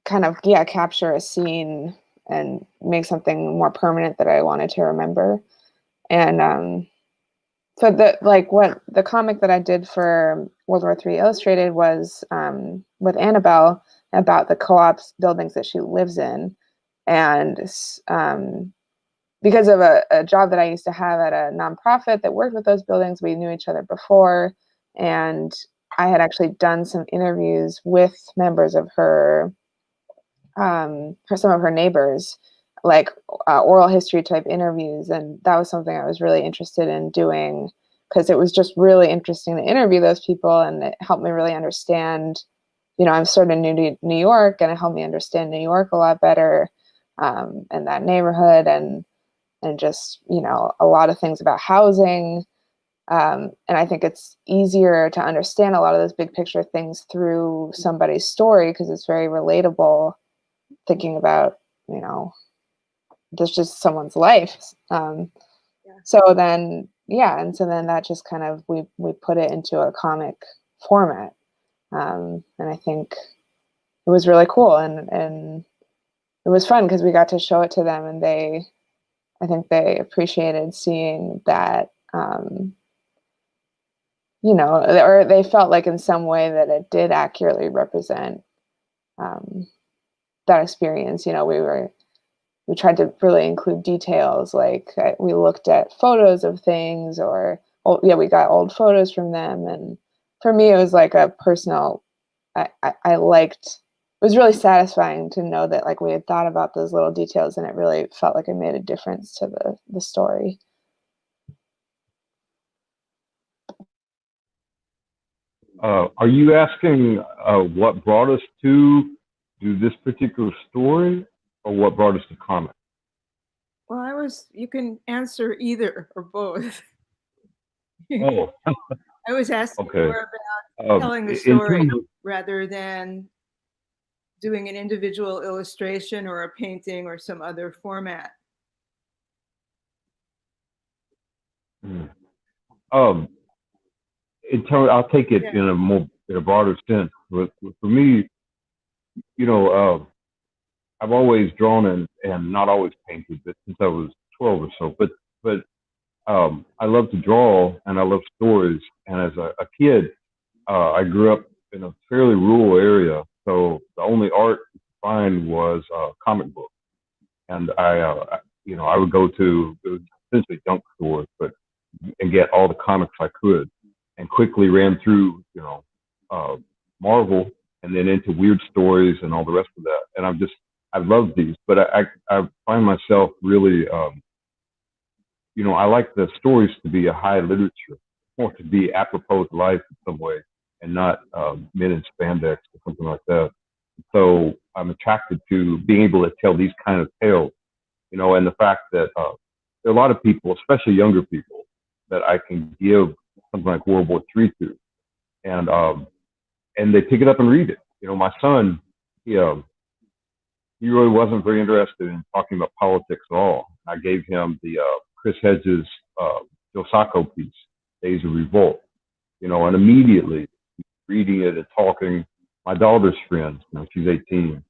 kind of, yeah, capture a scene and make something more permanent that I wanted to remember. And so what the comic that I did for World War III Illustrated was with Annabelle, about the co-ops buildings that she lives in. And because of a job that I used to have at a nonprofit that worked with those buildings, we knew each other before. And I had actually done some interviews with members of some of her neighbors, like oral history type interviews. And that was something I was really interested in doing, because it was just really interesting to interview those people, and it helped me really understand, you know, I'm sort of new to New York, and it helped me understand New York a lot better, and that neighborhood, and just, you know, a lot of things about housing. And I think it's easier to understand a lot of those big picture things through somebody's story, because it's very relatable, thinking about, you know, there's just someone's life. So then, yeah, and so then that just kind of, we put it into a comic format. And I think it was really cool, and it was fun because we got to show it to them, and I think they appreciated seeing that, you know, or they felt like in some way that it did accurately represent that experience. You know, we tried to really include details, like we looked at photos of things, or we got old photos from them. And for me, it was like a personal, I liked, it was really satisfying to know that like we had thought about those little details, and it really felt like it made a difference to the story. Are you asking what brought us to do this particular story, or what brought us to comic? Well, you can answer either or both. Oh, I was asking okay. more about telling the in story terms of- rather than doing an individual illustration or a painting or some other format? I'll take it Yeah. in a broader sense. But for me, you know, I've always drawn and not always painted, but since I was 12 or so. But I love to draw and I love stories. And as a kid, I grew up in a fairly rural area, so the only art to find was comic books. And I would go to essentially junk stores, and get all the comics I could, and quickly ran through, Marvel, and then into weird stories and all the rest of that. And I love these, but I find myself really, I like the stories to be a high literature, or to be apropos to life in some way, and not men in spandex or something like that. So I'm attracted to being able to tell these kind of tales, and the fact that there are a lot of people, especially younger people, that I can give something like World War III to, and they pick it up and read it. My son, he really wasn't very interested in talking about politics at all. I gave him the Chris Hedges Joe Sacco piece, Days of Revolt, and immediately reading it and talking. My daughter's friends, she's 18.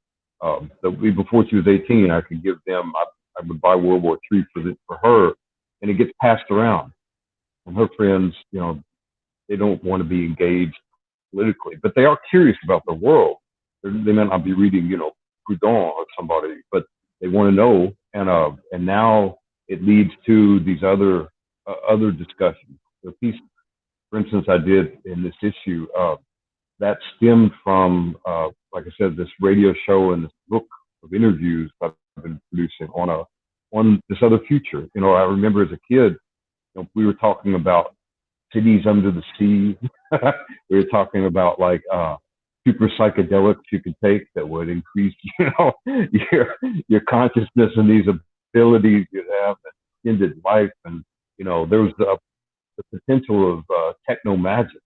Before she was 18, I could give them. I would buy World War III for her, and it gets passed around. And her friends, they don't want to be engaged politically, but they are curious about the world. They may not be reading, Proudhon or somebody, but they want to know. And now it leads to these other discussions. The piece, for instance, I did in this issue, that stemmed from, like I said, this radio show and this book of interviews I've been producing on this other future. I remember as a kid, we were talking about cities under the sea. We were talking about like super psychedelics you could take that would increase, your consciousness and these abilities you have and extended life. And there was the potential of techno magic,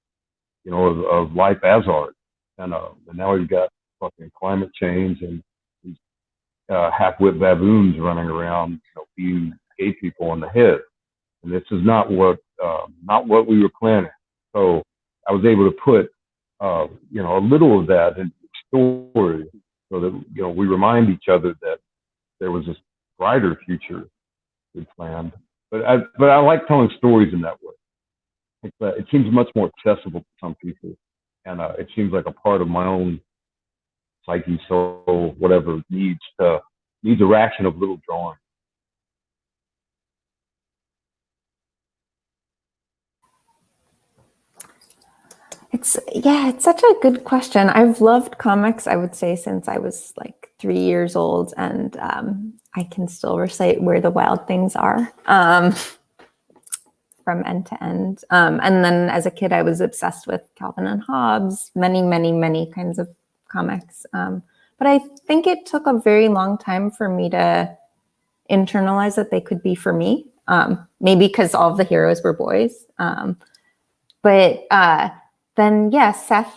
of life as art. And now we've got fucking climate change and these half-wit baboons running around, beating gay people on the head. And this is not what we were planning. So I was able to put, a little of that into the story, so that we remind each other that there was this brighter future we planned. But I like telling stories in that way. It seems much more accessible to some people, and it seems like a part of my own psyche, soul, whatever needs a ration of little drawing. It's such a good question. I've loved comics, I would say, since I was like 3 years old, and I can still recite Where the Wild Things Are from end to end. And then as a kid, I was obsessed with Calvin and Hobbes, many, many, many kinds of comics. But I think it took a very long time for me to internalize that they could be for me. Maybe because all of the heroes were boys. Then, Seth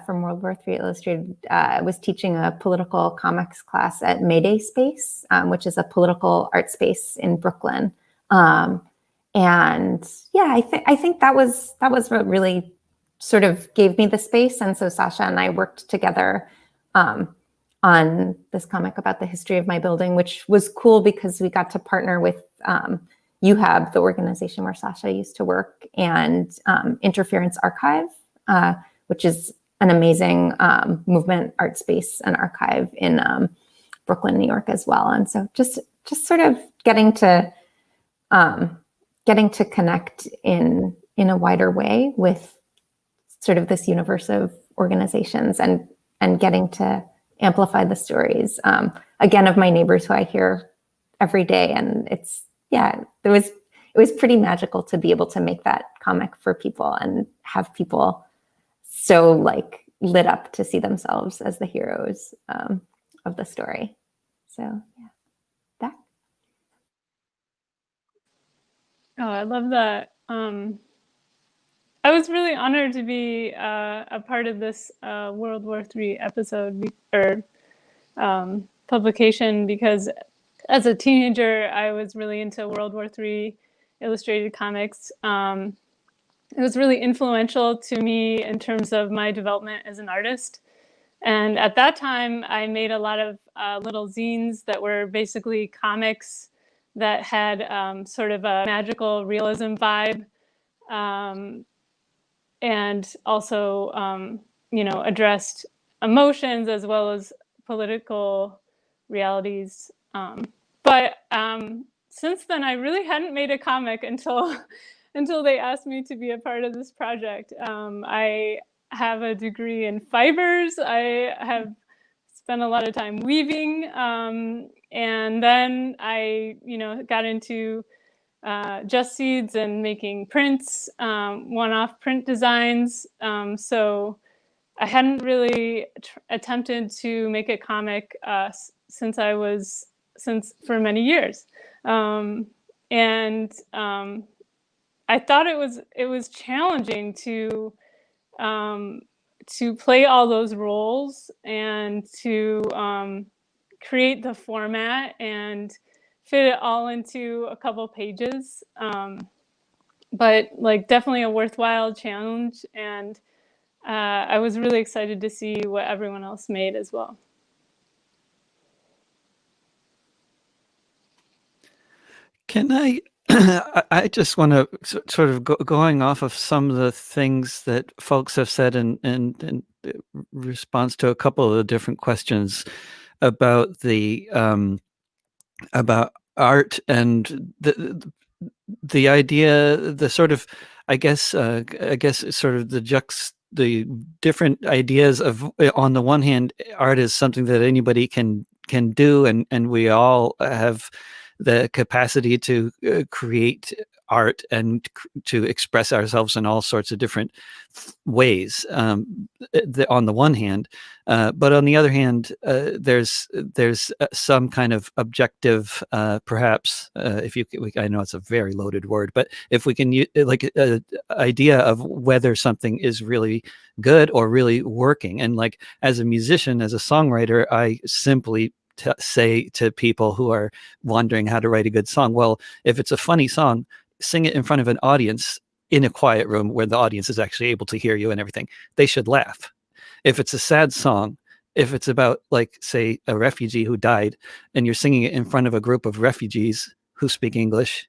from World War III Illustrated was teaching a political comics class at Mayday Space, which is a political art space in Brooklyn. I think that was what really sort of gave me the space. And so Sasha and I worked together on this comic about the history of my building, which was cool because we got to partner with UHAB, the organization where Sasha used to work, and Interference Archive, which is an amazing movement art space and archive in Brooklyn, New York as well. And so just sort of getting to connect in a wider way with sort of this universe of organizations, and getting to amplify the stories, again, of my neighbors who I hear every day. And it was pretty magical to be able to make that comic for people and have people so like lit up to see themselves as the heroes of the story. So that. Oh, I love that. I was really honored to be a part of this World War III episode, or publication, because as a teenager, I was really into World War III illustrated comics. It was really influential to me in terms of my development as an artist. And at that time, I made a lot of little zines that were basically comics that had sort of a magical realism vibe, and also, addressed emotions as well as political realities. But since then, I really hadn't made a comic until until they asked me to be a part of this project. I have a degree in fibers. I have spent a lot of time weaving, and then I, got into Just Seeds and making prints, one-off print designs. So I hadn't really attempted to make a comic since for many years, and I thought it was challenging to play all those roles and to create the format and fit it all into a couple pages. But like, definitely a worthwhile challenge, and I was really excited to see what everyone else made as well. Can I? I just want to sort of going off of some of the things that folks have said in response to a couple of the different questions about the about art and the idea, the sort of, I guess sort of the different ideas of, on the one hand, art is something that anybody can do, and we all have the capacity to create art and to express ourselves in all sorts of different ways, on the one hand, but on the other hand, there's some kind of objective, perhaps, I know it's a very loaded word, but if we can use like idea of whether something is really good or really working. And like, as a musician, as a songwriter, I simply say to people who are wondering how to write a good song, well, if it's a funny song, sing it in front of an audience in a quiet room where the audience is actually able to hear you and everything. They should laugh. If it's a sad song, if it's about, like, say, a refugee who died, and you're singing it in front of a group of refugees who speak English,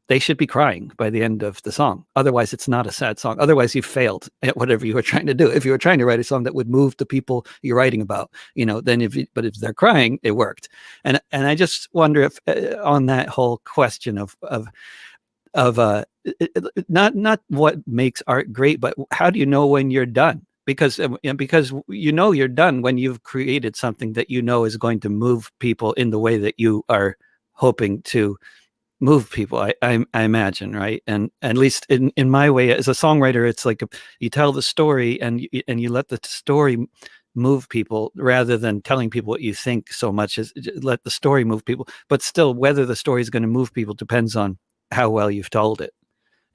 they should be crying by the end of the song. Otherwise, it's not a sad song. Otherwise, you failed at whatever you were trying to do. If you were trying to write a song that would move the people you're writing about, then if they're crying, it worked. And I just wonder if on that whole question of not what makes art great, but how do you know when you're done? Because you're done when you've created something that is going to move people in the way that you are hoping to move people, I imagine, right? And at least in my way as a songwriter, it's like you tell the story and you let the story move people rather than telling people what you think so much as let the story move people. But still, whether the story is going to move people depends on how well you've told it,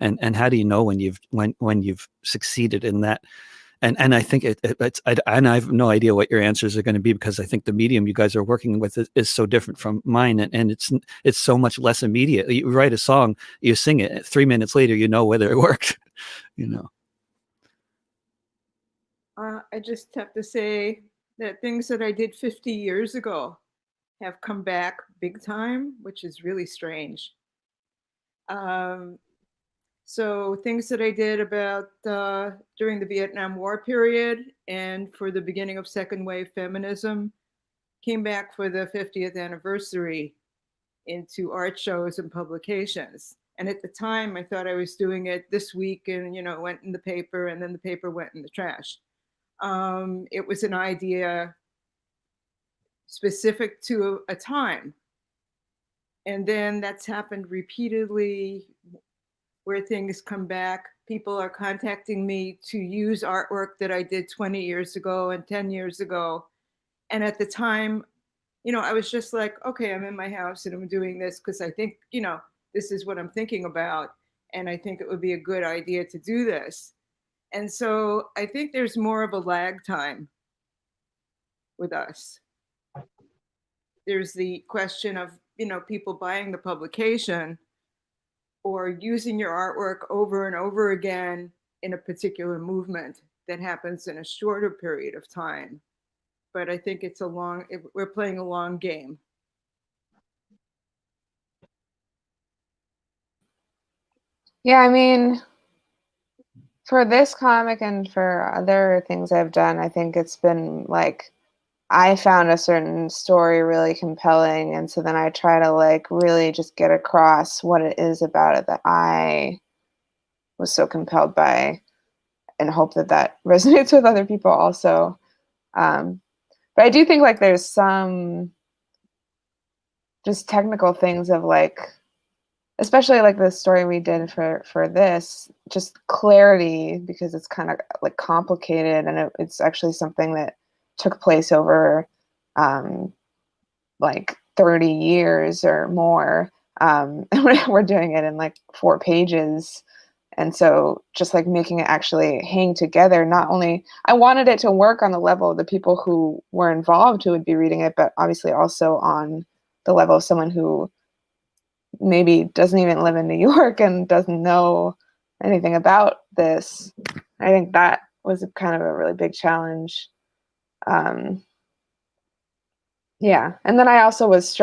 and how do you know when you've succeeded in that. And I think I have no idea what your answers are going to be, because I think the medium you guys are working with is so different from mine, and it's so much less immediate. You write a song, you sing it, 3 minutes later, you know whether it worked. I just have to say that things that I did 50 years ago have come back big time, which is really strange. So things that I did about during the Vietnam War period and for the beginning of second wave feminism came back for the 50th anniversary into art shows and publications. And at the time, I thought I was doing it this week, and it went in the paper, and then the paper went in the trash. It was an idea specific to a time. And then that's happened repeatedly, where things come back. People are contacting me to use artwork that I did 20 years ago and 10 years ago. And at the time, I was just like, okay, I'm in my house and I'm doing this because I think, this is what I'm thinking about. And I think it would be a good idea to do this. And so I think there's more of a lag time with us. there's the question of, people buying the publication or using your artwork over and over again in a particular movement that happens in a shorter period of time. But I think we're playing a long game. Yeah, I mean, for this comic and for other things I've done, I think it's been like I found a certain story really compelling, and so then I try to like really just get across what it is about it that I was so compelled by, and hope that that resonates with other people also. But I do think like there's some just technical things of like, especially like the story we did for this, just clarity, because it's kind of like complicated, and it's actually something that took place over like 30 years or more. And we're doing it in like 4 pages. And so just like making it actually hang together, not only, I wanted it to work on the level of the people who were involved who would be reading it, but obviously also on the level of someone who maybe doesn't even live in New York and doesn't know anything about this. I think that was kind of a really big challenge. Yeah, and then I also was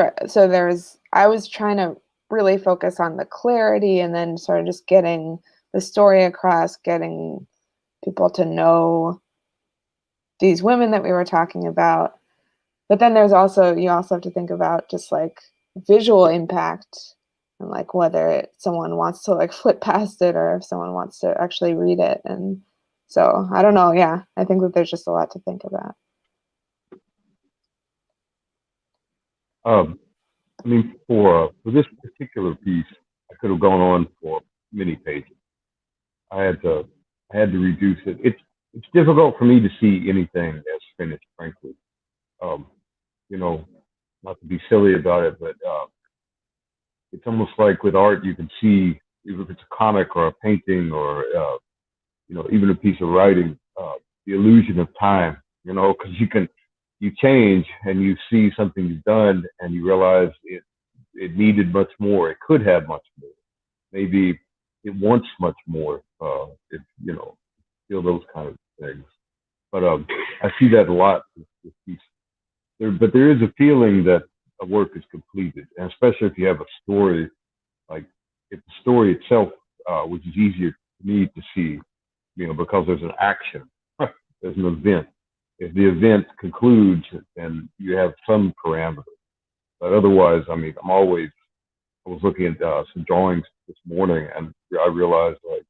I was trying to really focus on the clarity, and then sort of just getting the story across, getting people to know these women that we were talking about. But then you also have to think about just like visual impact, and like whether someone wants to like flip past it or if someone wants to actually read it. And so I don't know. Yeah, I think that there's just a lot to think about. I mean, for this particular piece, I could have gone on for many pages. I had to reduce it. It's difficult for me to see anything as finished, frankly. You know, not to be silly about it, but it's almost like with art, you can see if it's a comic or a painting or even a piece of writing, the illusion of time. Because you change and you see something you've done and you realize it needed much more. It could have much more. Maybe it wants much more. If feel those kind of things. But I see that a lot with these. But there is a feeling that a work is completed, and especially if you have a story, like if the story itself, which is easier for me to see, because there's an action, there's an event. If the event concludes, then you have some parameters. But otherwise, I mean, I was looking at some drawings this morning, and I realized like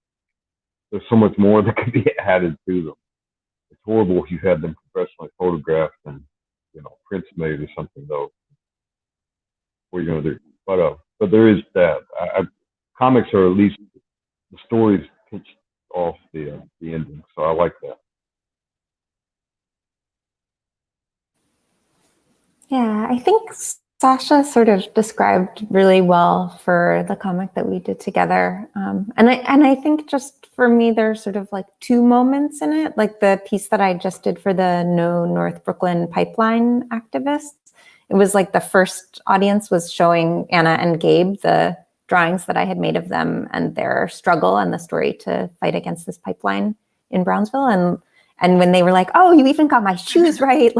there's so much more that can be added to them. It's horrible if you had them professionally photographed and prints made or something though. What are you gonna do? But there is that. Comics are at least the stories pitch off the ending, so I like that. Yeah, I think Sasha sort of described really well for the comic that we did together. And I think just for me, there's sort of like 2 moments in it, like the piece that I just did for the No North Brooklyn Pipeline activists. It was like the first audience was showing Anna and Gabe the drawings that I had made of them and their struggle and the story to fight against this pipeline in Brownsville. And when they were like, "Oh, you even got my shoes right,"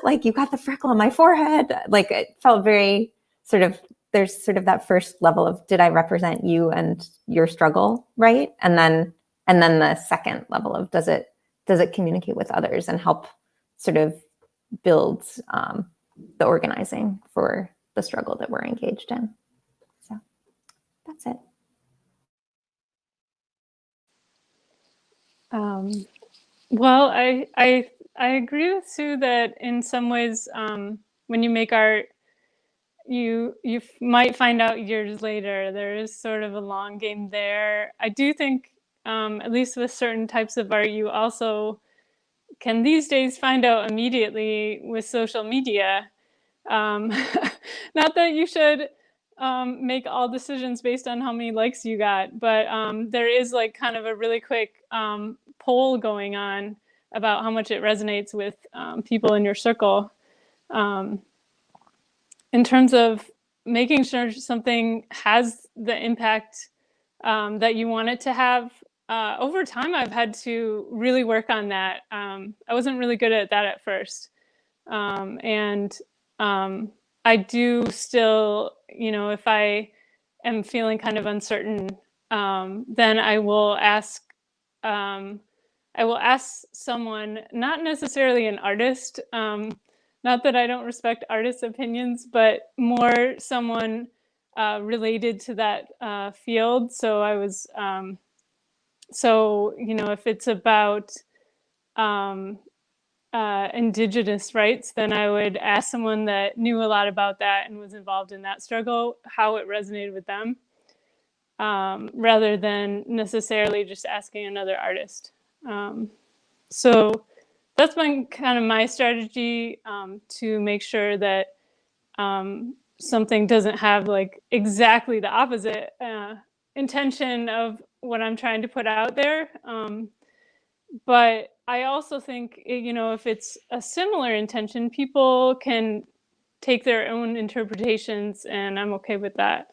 like you got the freckle on my forehead, like it felt very sort of, there's sort of that first level of, did I represent you and your struggle right? And then the second level of, does it communicate with others and help sort of build the organizing for the struggle that we're engaged in. So that's it. Well, I agree with Sue that in some ways, when you make art, you might find out years later. There is sort of a long game there. I do think, at least with certain types of art, you also can these days find out immediately with social media. Not that you should make all decisions based on how many likes you got, but there is like kind of a really quick poll going on about how much it resonates with people in your circle. Um, in terms of making sure something has the impact that you want it to have, over time I've had to really work on that. I wasn't really good at that at first. And I do still, if I am feeling kind of uncertain, then I will ask someone, not necessarily an artist, not that I don't respect artists' opinions, but more someone related to that field. So if it's about indigenous rights, then I would ask someone that knew a lot about that and was involved in that struggle, how it resonated with them, rather than necessarily just asking another artist. So that's been kind of my strategy, to make sure that something doesn't have like exactly the opposite intention of what I'm trying to put out there. But I also think, if it's a similar intention, people can take their own interpretations, and I'm okay with that.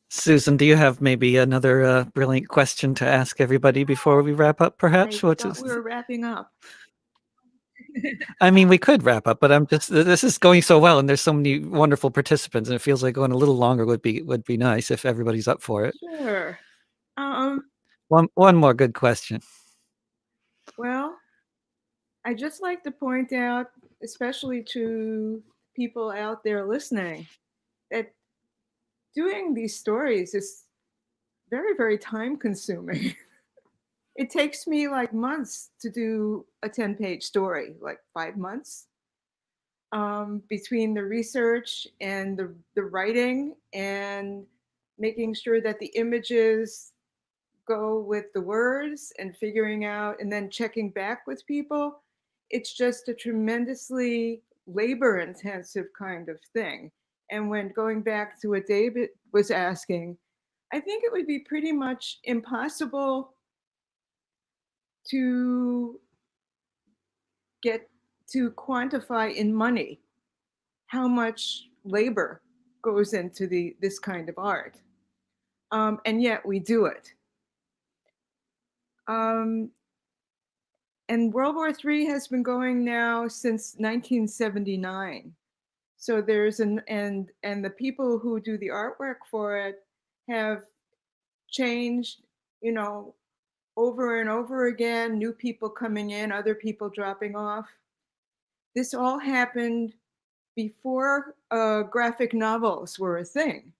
Susan, do you have maybe another brilliant question to ask everybody before we wrap up, perhaps? I thought we were wrapping up. I mean, we could wrap up, but this is going so well, and there's so many wonderful participants, and it feels like going a little longer would be nice if everybody's up for it. Sure. One more good question. Well, I just like to point out, especially to people out there listening, that doing these stories is very, very time consuming. It takes me like months to do a 10-page story, like 5 months, between the research and the writing and making sure that the images go with the words and figuring out and then checking back with people. It's just a tremendously labor intensive kind of thing. And when going back to what David was asking, I think it would be pretty much impossible to get to quantify in money how much labor goes into this kind of art. And yet we do it. And World War III has been going now since 1979. So there's and the people who do the artwork for it have changed, over and over again, new people coming in, other people dropping off. This all happened before graphic novels were a thing.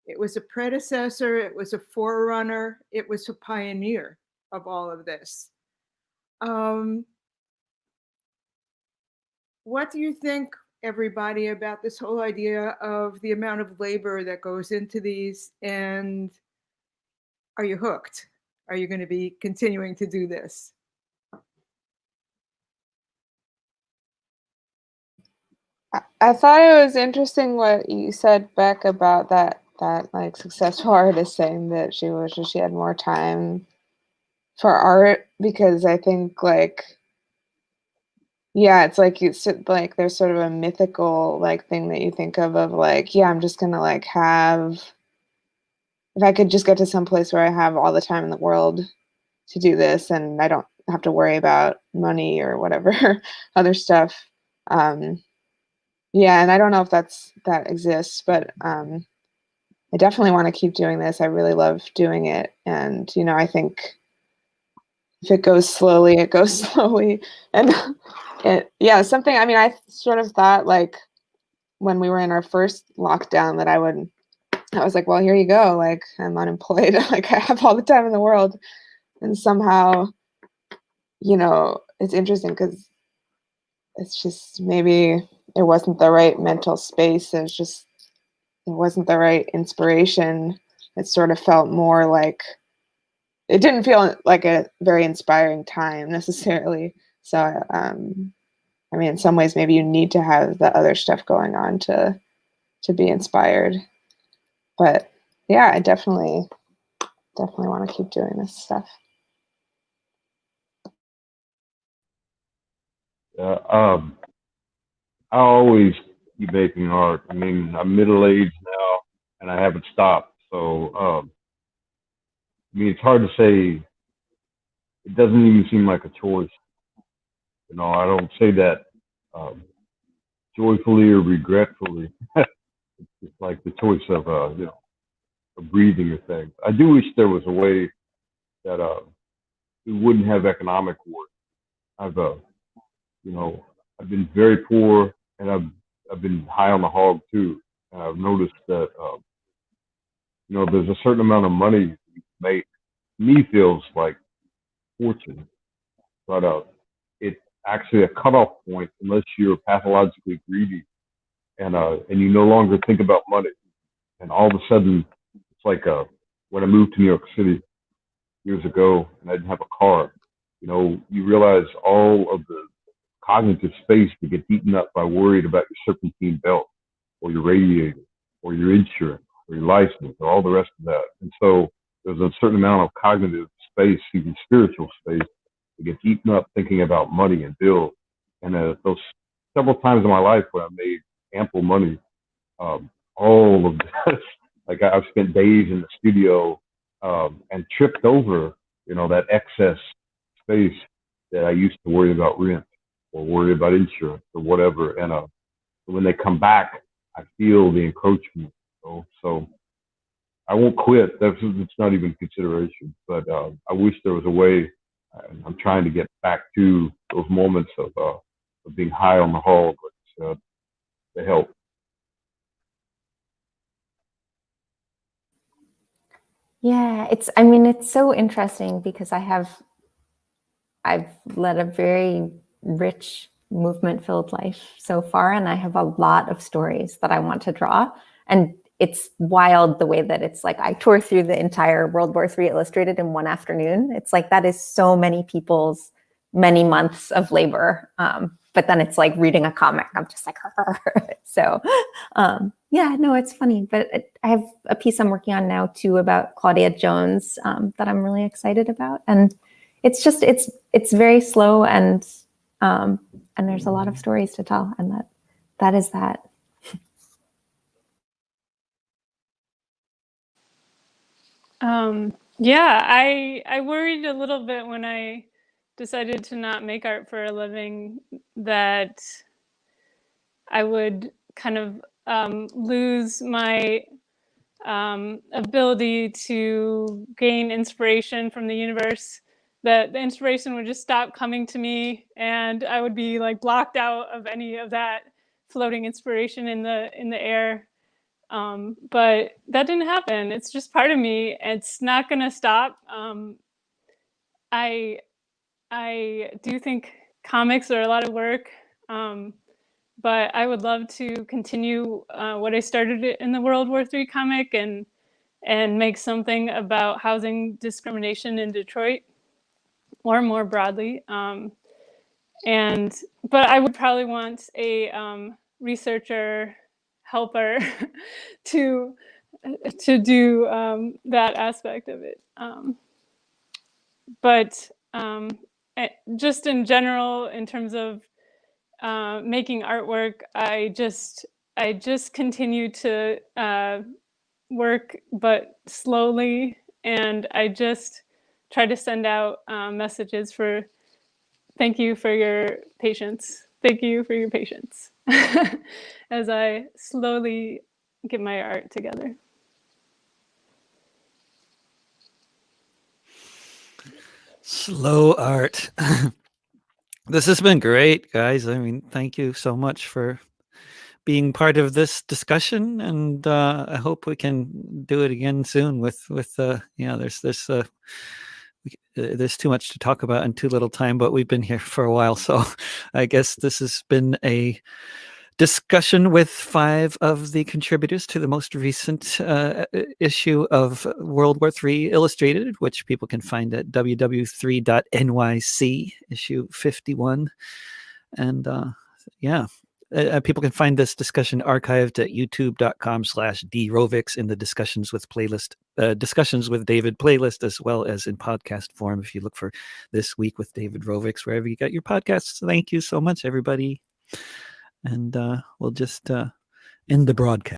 It was a predecessor, it was a forerunner, it was a pioneer of all of this. What do you think, everybody, about this whole idea of the amount of labor that goes into these, and are you hooked? Are you going to be continuing to do this? I thought it was interesting what you said, Beck, about that like successful artist saying that she wishes she had more time for art, because I think like, yeah, it's like there's sort of a mythical like thing that you think of like, yeah, I'm just gonna like have, if I could just get to some place where I have all the time in the world to do this and I don't have to worry about money or whatever other stuff. Yeah, and I don't know if that exists, but I definitely want to keep doing this. I really love doing it, and I think if it goes slowly, it goes slowly. And something. I mean, I sort of thought like when we were in our first lockdown that I was like, well, here you go. Like I'm unemployed. Like I have all the time in the world, and somehow, it's interesting because it's just maybe it wasn't the right mental space. It wasn't the right inspiration. It sort of felt more like, it didn't feel like a very inspiring time necessarily. So, I mean, in some ways, maybe you need to have the other stuff going on to be inspired. But yeah, I definitely want to keep doing this stuff. I always keep making art. I mean, I'm middle aged now, and I haven't stopped. So, I mean, it's hard to say. It doesn't even seem like a choice. You know, I don't say that um, joyfully or regretfully. It's like the choice of, of breathing or things. I do wish there was a way that we wouldn't have economic war. I've, I've been very poor, and I've been high on the hog too. And I've noticed that, there's a certain amount of money you make. Me feels like fortune, but it's actually a cutoff point unless you're pathologically greedy and you no longer think about money. And all of a sudden, it's like when I moved to New York City years ago and I didn't have a car. You realize all of the cognitive space that gets eaten up by worried about your serpentine belt or your radiator or your insurance or your license or all the rest of that. And so there's a certain amount of cognitive space, even spiritual space, that gets eaten up thinking about money and bills. And those several times in my life where I made ample money, all of this, like I've spent days in the studio and tripped over, that excess space that I used to worry about rent or worry about insurance or whatever. And when they come back, I feel the encroachment. So I won't quit. It's not even consideration. But I wish there was a way. I'm trying to get back to those moments of being high on the hog, to help. Yeah, it's so interesting because I've led a very rich movement-filled life so far, and I have a lot of stories that I want to draw. And it's wild the way that it's like I tore through the entire World War III Illustrated in one afternoon. It's like that is so many people's many months of labor. But then it's like reading a comic. I'm just like, so yeah, no, it's funny. But I have a piece I'm working on now too about Claudia Jones that I'm really excited about. And it's just, it's very slow and there's a lot of stories to tell. And that is that. Yeah, I worried a little bit when I decided to not make art for a living that I would kind of lose my ability to gain inspiration from the universe, that the inspiration would just stop coming to me and I would be like blocked out of any of that floating inspiration in the air. But that didn't happen. It's just part of me. It's not going to stop. I do think comics are a lot of work, but I would love to continue what I started in the World War III comic and make something about housing discrimination in Detroit, or more broadly. But I would probably want a researcher helper to do that aspect of it. But just in general, in terms of making artwork, I just continue to work, but slowly, and I just try to send out messages for thank you for your patience. Thank you for your patience as I slowly get my art together. Slow art. This has been great, guys. I mean, thank you so much for being part of this discussion, and I hope we can do it again soon. There's too much to talk about and too little time, but we've been here for a while, so I guess this has been a discussion with 5 of the contributors to the most recent issue of World War III Illustrated, which people can find at www.3.nyc, issue 51. And people can find this discussion archived at youtube.com/drovics in the discussions with playlist Discussions with David playlist, as well as in podcast form. If you look for This Week with David Rovics, wherever you got your podcasts. Thank you so much, everybody. And we'll just end the broadcast.